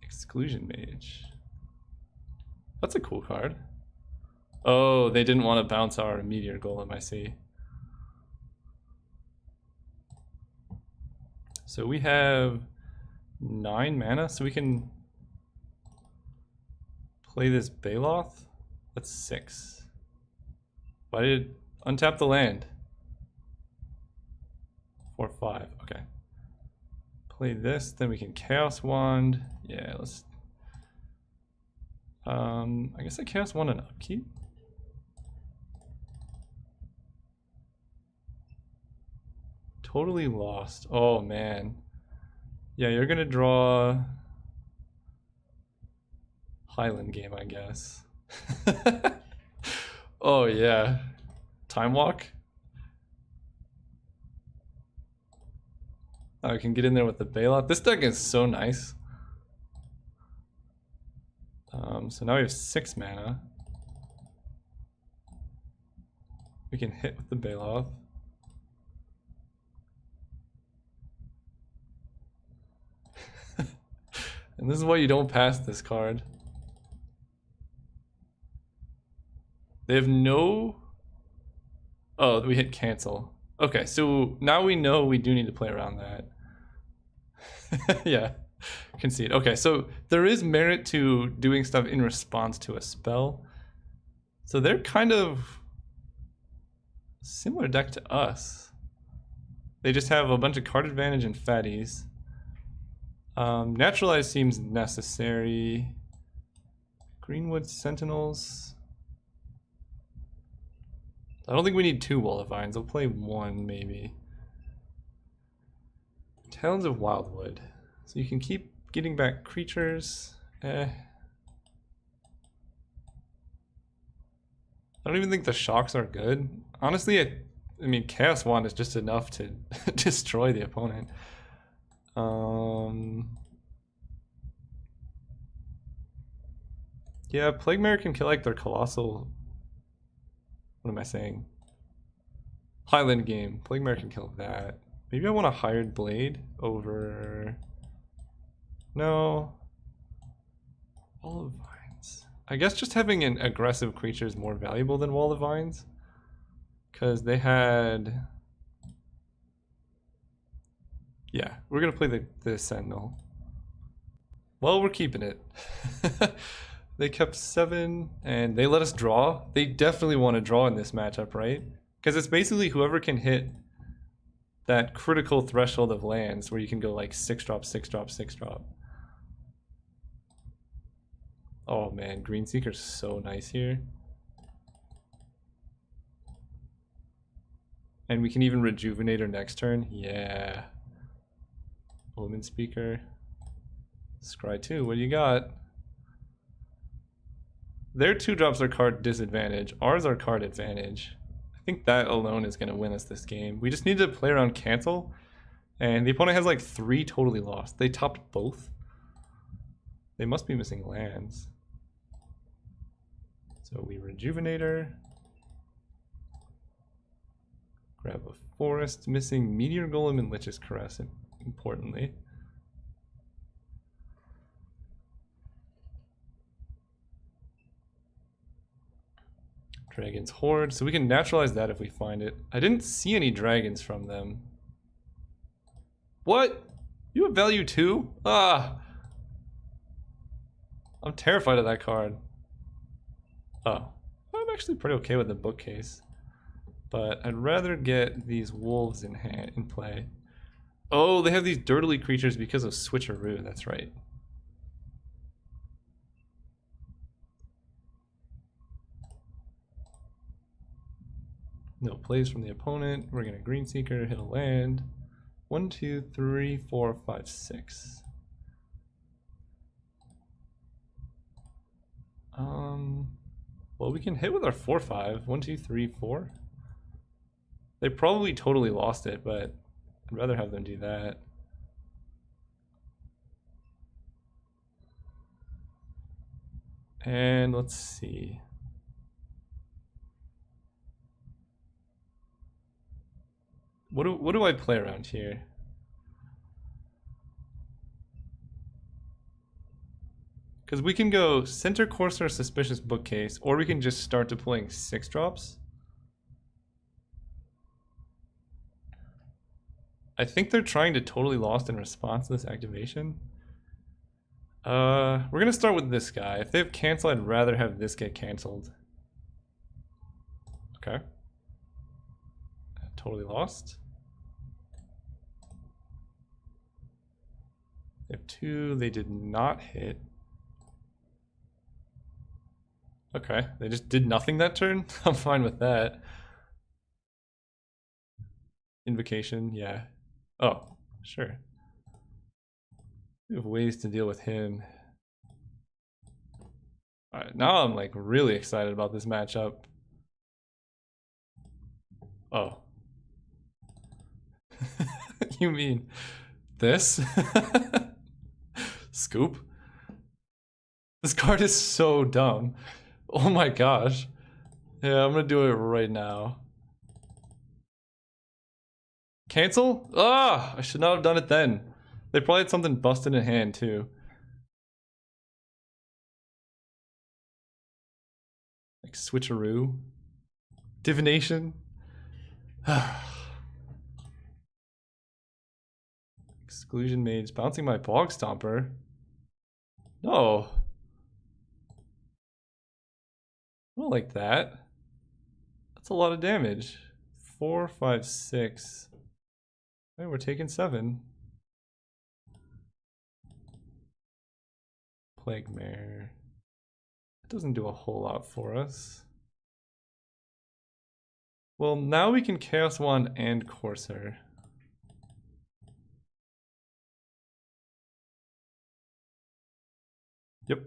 Exclusion Mage. That's a cool card. Oh, they didn't want to bounce our Meteor Golem, I see. So we have 9 mana, so we can play this Baloth. That's 6. Why did it untap the land? 4, 5, okay. Play this, then we can Chaos Wand. Yeah, let's... I guess I Chaos Wand an upkeep? Totally lost. Oh man. Yeah, you're gonna draw Highland game, I guess. Oh yeah. Time Walk? Oh, I can get in there with the Bailout. This deck is so nice. So now we have 6 mana. We can hit with the Bailout. And this is why you don't pass this card. They have no... Oh, we hit cancel. Okay, so now we know we do need to play around that. Yeah, concede. Okay, so there is merit to doing stuff in response to a spell. So they're kind of similar deck to us. They just have a bunch of card advantage and fatties. Naturalize seems necessary. Greenwood Sentinels. I don't think we need 2 Wall of Vines. I'll play 1 maybe. Talons of Wildwood. So you can keep getting back creatures. I don't even think the shocks are good. Honestly, I mean, Chaos Wand is just enough to destroy the opponent. Yeah, Plague Mare can kill like their colossal... What am I saying? Highland game. Plague Mare can kill that. Maybe I want a Hired Blade over... No. Wall of Vines. I guess just having an aggressive creature is more valuable than Wall of Vines. Because they had... Yeah, we're going to play the Sentinel. Well, we're keeping it. They kept 7, and they let us draw. They definitely want to draw in this matchup, right? Because it's basically whoever can hit that critical threshold of lands where you can go like 6-drop, 6-drop, 6-drop. Oh man, Greenseeker's so nice here. And we can even rejuvenate her next turn. Yeah. Omen Speaker. Scry 2, what do you got? Their 2-drops are card disadvantage. Ours are card advantage. I think that alone is going to win us this game. We just need to play around cancel. And the opponent has like 3 totally lost. They topped both. They must be missing lands. So we rejuvenate her. Grab a forest. Missing Meteor Golem and Lich's Caress, importantly. Dragon's Horde, so we can naturalize that if we find it. I didn't see any dragons from them. What? You have value 2? Ah! I'm terrified of that card. Oh. I'm actually pretty okay with the bookcase. but I'd rather get these wolves in play. Oh, they have these dirtily creatures because of switcheroo. That's right. No plays from the opponent. We're gonna green seeker, hit a land. 1, 2, 3, 4, 5, 6. Well, we can hit with our 4/5. 1, 2, 3, 4. They probably totally lost it, but I'd rather have them do that. And let's see. What do I play around here? Because we can go Center Courser, Suspicious Bookcase, or we can just start deploying 6-drops. I think they're trying to totally lost in response to this activation. We're gonna start with this guy. If they have cancel, I'd rather have this get canceled. Okay. Totally lost. They have 2, they did not hit. Okay, they just did nothing that turn? I'm fine with that. Invocation, yeah. Oh, sure. We have ways to deal with him. Alright, now I'm like really excited about this matchup. Oh. You mean this? Scoop? This card is so dumb. Oh my gosh. Yeah, I'm gonna do it right now. Cancel? Ah! I should not have done it then. They probably had something busted in hand too. Like switcheroo. Divination. Exclusion Mage. Bouncing my Bog Stomper. No. I don't like that. That's a lot of damage. 4, 5, 6. Hey, we're taking 7. Plague Mare. It doesn't do a whole lot for us. Well, now we can Chaos Wand and Corsair. Yep.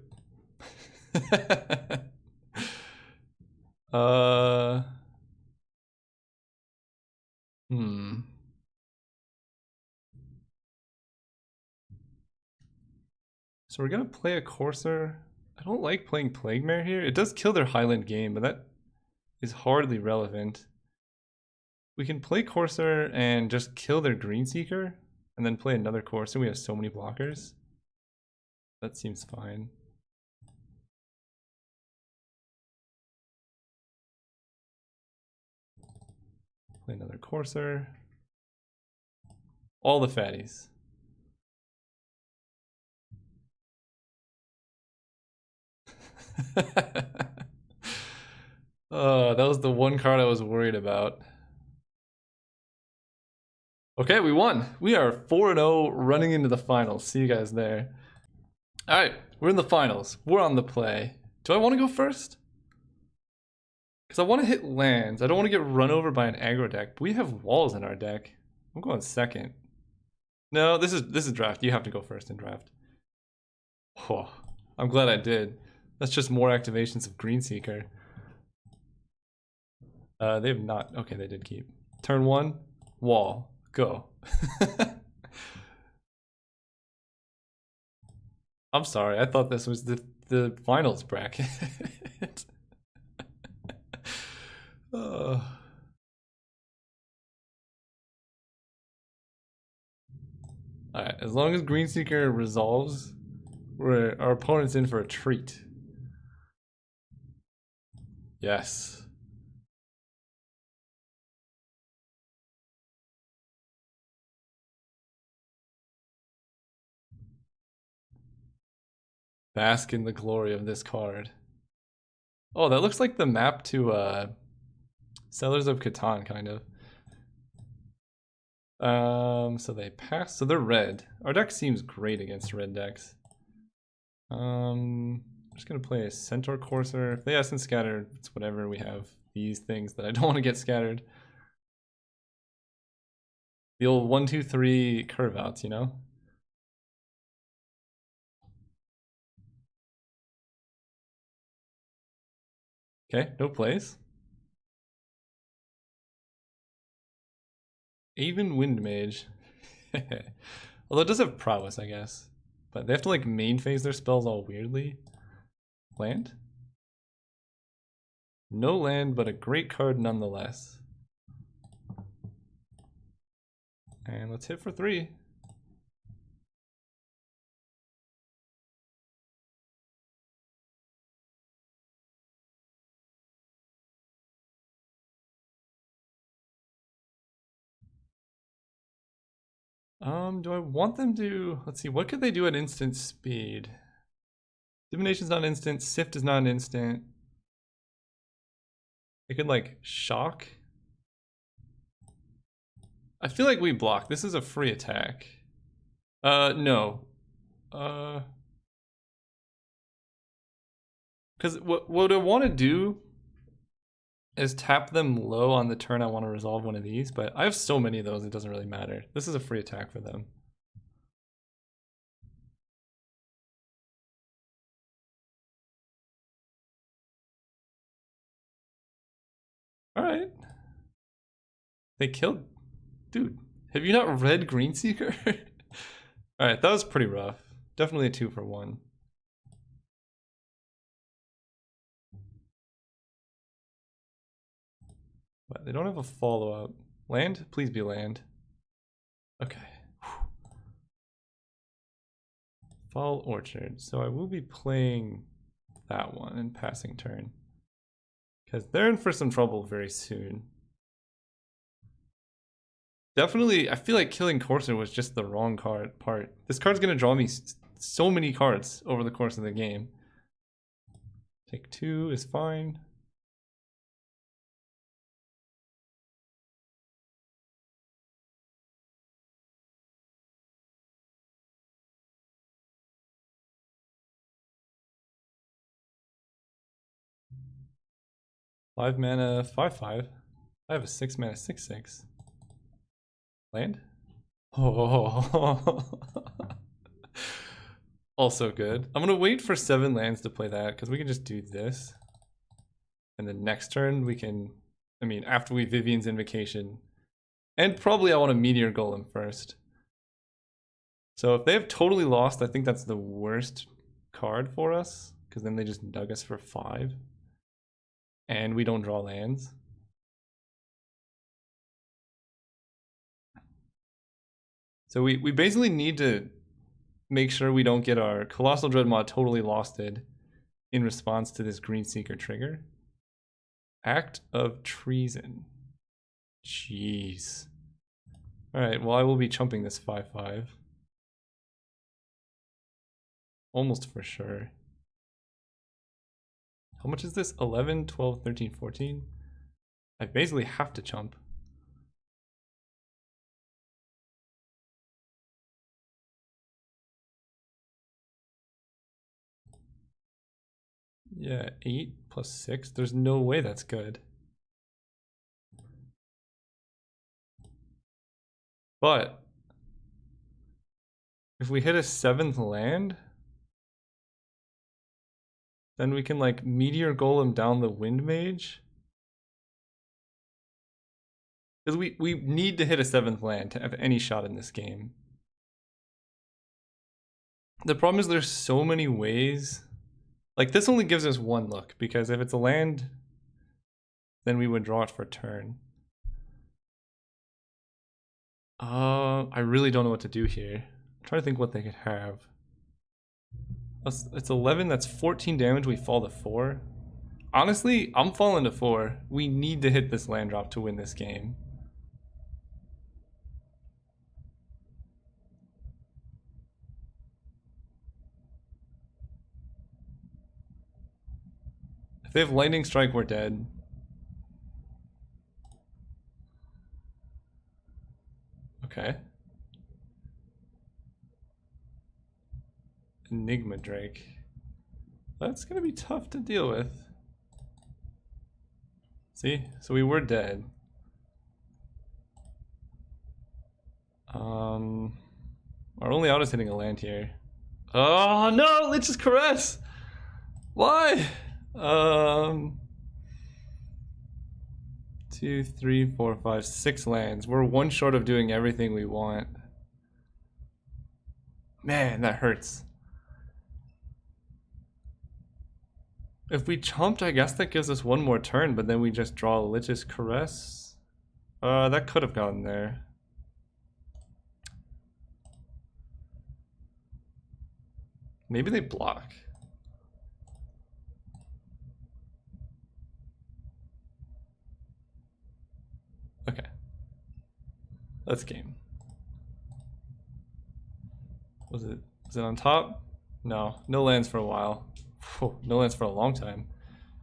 Hmm. So we're gonna play a Corsair. I don't like playing Plague Mare here. It does kill their Highland game, but that is hardly relevant. We can play Corsair and just kill their Greenseeker, and then play another Corsair. We have so many blockers. That seems fine. Play another Corsair. All the fatties. Oh, that was the one card I was worried about. Okay, we won. We are 4-0 running into the finals. See you guys there. Alright, we're in the finals. We're on the play. Do I want to go first? Because I want to hit lands. I don't want to get run over by an aggro deck. But we have walls in our deck. I'm going second. No, this is draft. You have to go first in draft. Oh, I'm glad I did. That's just more activations of Greenseeker. They have not. Okay, they did keep. Turn 1, wall. Go. I'm sorry. I thought this was the finals bracket. Alright, as long as Greenseeker resolves, our opponent's in for a treat. Yes. Bask in the glory of this card. Oh, that looks like the map to Sellers of Catan, kind of. So they pass. So they're red. Our deck seems great against red decks. I'm just gonna play a Centaur Courser. If they Essence Scatter, it's whatever. We have these things that I don't want to get scattered. The old 1-2-3 curve outs, you know? Okay, no plays. Even Wind Mage. Although it does have prowess, I guess. But they have to like main phase their spells all weirdly. Land? No land, but a great card nonetheless. And let's hit for 3. Do I want them to, let's see, what could they do at instant speed? Divination's not instant, Sift is not an instant. They could like shock. I feel like we block. This is a free attack. No. Because what I want to do is tap them low on the turn I want to resolve one of these, but I have so many of those it doesn't really matter. This is a free attack for them. Alright. They killed... Dude, have you not read Greenseeker? Alright, that was pretty rough. Definitely a 2 for 1. But they don't have a follow-up. Land? Please be land. Okay. Fall Orchard. So I will be playing that one and passing turn. Because they're in for some trouble very soon. Definitely, I feel like killing Courser was just the wrong part. This card's gonna draw me so many cards over the course of the game. Take 2 is fine. Five mana, 5/5. I have a 6 mana, 6/6. Land? Oh. Also good. I'm gonna wait for 7 lands to play that because we can just do this. And then next turn we can, I mean, after we Vivian's Invocation. And probably I want a Meteor Golem first. So if they have totally lost, I think that's the worst card for us. Because then they just dug us for 5. And we don't draw lands. So we basically need to make sure we don't get our Colossal Dreadmaw totally losted in response to this Greenseeker trigger. Act of Treason. Jeez. Alright, well I will be chumping this 5/5. Almost for sure. How much is this? 11, 12, 13, 14? I basically have to chump. Yeah, 8 plus 6. There's no way that's good. But if we hit a 7th land, then we can like Meteor Golem down the Wind Mage. Because we need to hit a 7th land to have any shot in this game. The problem is there's so many ways. Like this only gives us 1 look, because if it's a land, then we would draw it for turn. I really don't know what to do here. I'm trying to think what they could have. It's 11, that's 14 damage, we fall to 4. Honestly, I'm falling to 4. We need to hit this land drop to win this game. If they have Lightning Strike, we're dead. Okay. Enigma Drake. That's gonna be tough to deal with. See? So we were dead. Our only out is hitting a land here. Oh no, Lich's Caress! Why? 2, 3, 4, 5, 6 lands. We're one short of doing everything we want. Man, that hurts. If we chomped, I guess that gives us one more turn, but then we just draw Lich's Caress. That could have gone there. Maybe they block. Okay. Let's game. Was it on top? No. No lands for a while. Whew, no lands for a long time.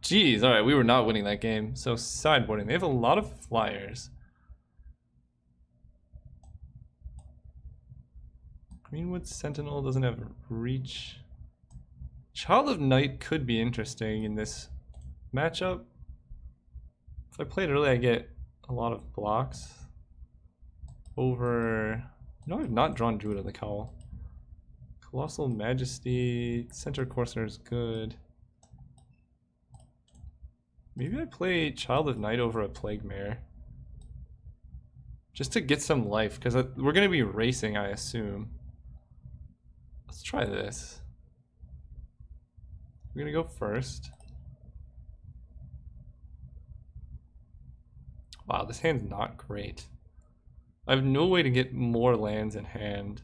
Jeez, alright, we were not winning that game. So sideboarding. They have a lot of flyers. Greenwood Sentinel doesn't have reach. Child of Night could be interesting in this matchup. If I play it early, I get a lot of blocks. Over... No, I've not drawn Druid of the Cowl. Colossal Majesty, Center Courser is good. Maybe I play Child of Night over a Plague Mare. Just to get some life, because we're going to be racing, I assume. Let's try this. We're going to go first. Wow, this hand's not great. I have no way to get more lands in hand.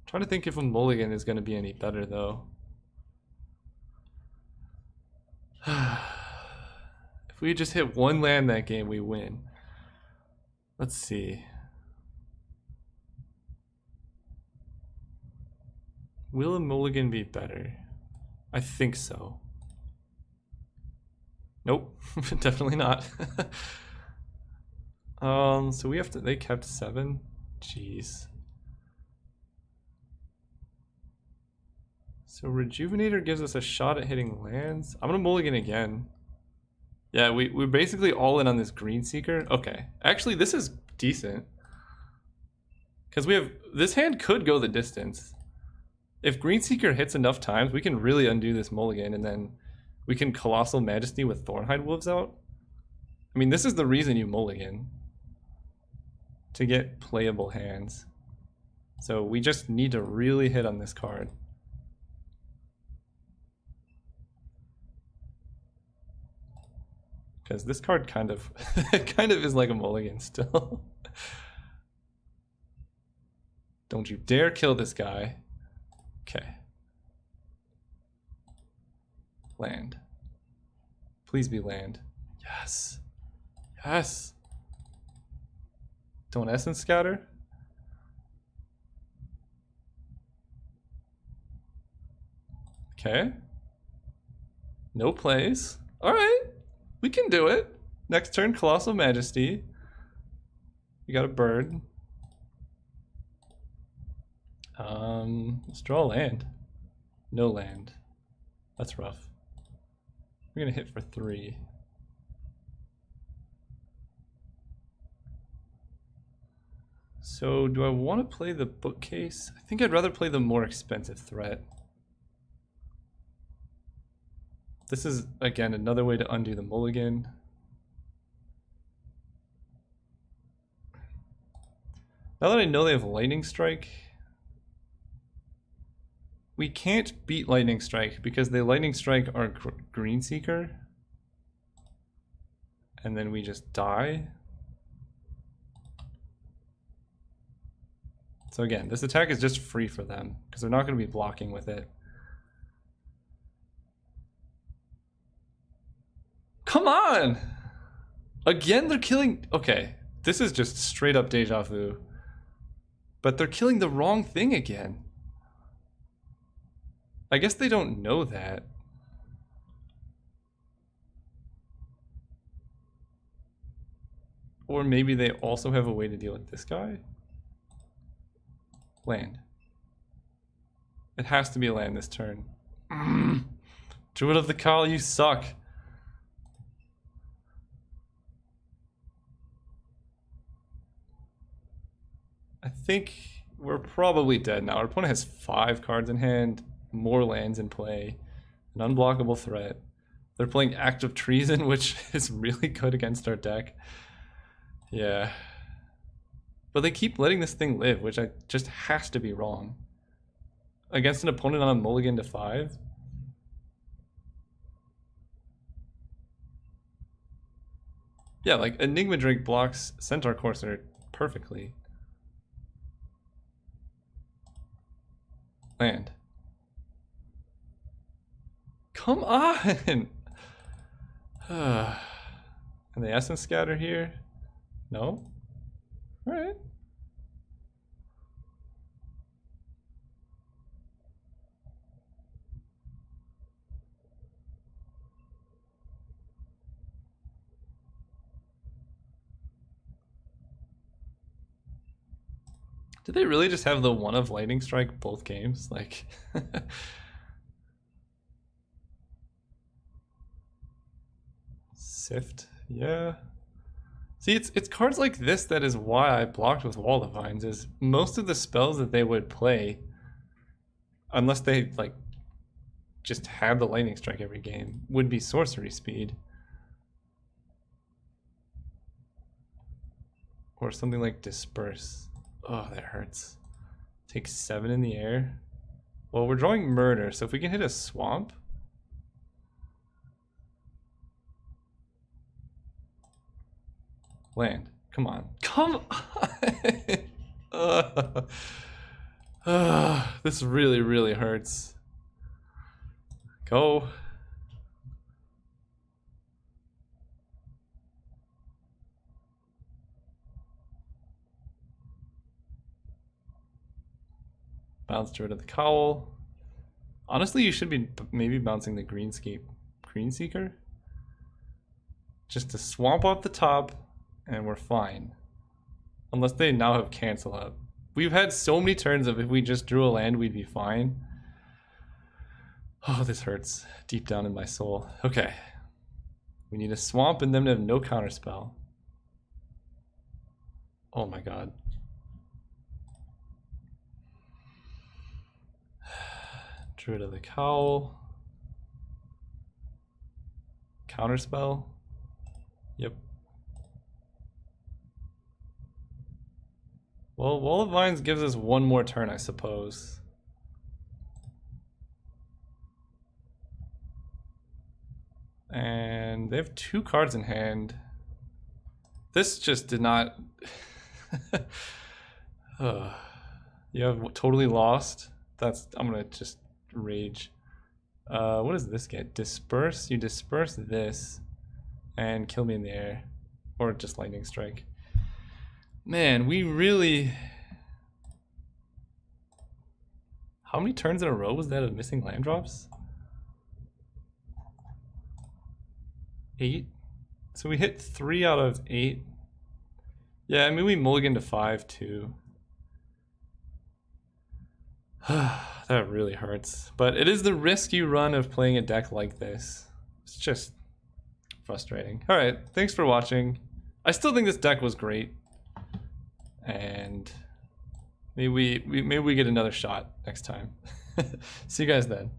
Trying to think if a mulligan is going to be any better though. If we just hit one land that game, we win. Let's see. Will a mulligan be better? I think so. Nope, definitely not. So we have to, they kept 7? Jeez. So Rejuvenator gives us a shot at hitting lands. I'm gonna mulligan again. Yeah, we're basically all in on this Green Seeker. Okay, actually this is decent. Because we have, this hand could go the distance. If Green Seeker hits enough times, we can really undo this mulligan, and then we can Colossal Majesty with Thornhide Wolves out. I mean, this is the reason you mulligan. To get playable hands. So we just need to really hit on this card. Because this card kind of is like a mulligan still. Don't you dare kill this guy. Okay. Land. Please be land. Yes. Yes. Don't Essence Scatter. Okay. No plays. Alright. We can do it. Next turn, Colossal Majesty. We got a bird. Let's draw a land. No land. That's rough. We're gonna hit for 3. So do I want to play the Bookcase? I think I'd rather play the more expensive threat. This is, again, another way to undo the mulligan. Now that I know they have Lightning Strike, we can't beat Lightning Strike because they Lightning Strike our Green Seeker. And then we just die. So again, this attack is just free for them because they're not going to be blocking with it. Come on! Again, they're killing... Okay, this is just straight up deja vu. But they're killing the wrong thing again. I guess they don't know that. Or maybe they also have a way to deal with this guy. Land. It has to be a land this turn. Druid of the Cowl, you suck. I think we're probably dead now. Our opponent has 5 cards in hand, more lands in play, an unblockable threat. They're playing Act of Treason, which is really good against our deck. Yeah. But they keep letting this thing live, which just has to be wrong. Against an opponent on a mulligan to 5? Yeah, like Enigma Drake blocks Centaur Courser perfectly. Land. Come on! And the Essence Scatter here? No? Alright. Did they really just have the one of Lightning Strike both games? Like... Sift, yeah. See, it's cards like this that is why I blocked with Wall of Vines, is most of the spells that they would play, unless they like just have the Lightning Strike every game, would be sorcery speed. Or something like Disperse. Oh, that hurts. Take 7 in the air. Well, we're drawing Murder, so if we can hit a Swamp. Land. Come on. Come on! This really, really hurts. Go. Bounce Druid of the Cowl. Honestly, you should be maybe bouncing the Greenseeker. Just to swamp off the top, and we're fine. Unless they now have cancel up. We've had so many turns of if we just drew a land, we'd be fine. Oh, this hurts deep down in my soul. Okay. We need a swamp and them to have no counterspell. Oh my god. Druid of the Cowl. Counterspell. Yep. Well, Wall of Vines gives us one more turn, I suppose. And they have 2 cards in hand. This just did not... You have totally lost. I'm gonna just rage. What does this get? Disperse? You disperse this and kill me in the air. Or just Lightning Strike. Man, we really... How many turns in a row was that of missing land drops? 8? So we hit 3 out of 8. Yeah, I mean we mulligan to 5 too. That really hurts. But it is the risk you run of playing a deck like this. It's just frustrating. Alright, thanks for watching. I still think this deck was great. And maybe we get another shot next time. See you guys then.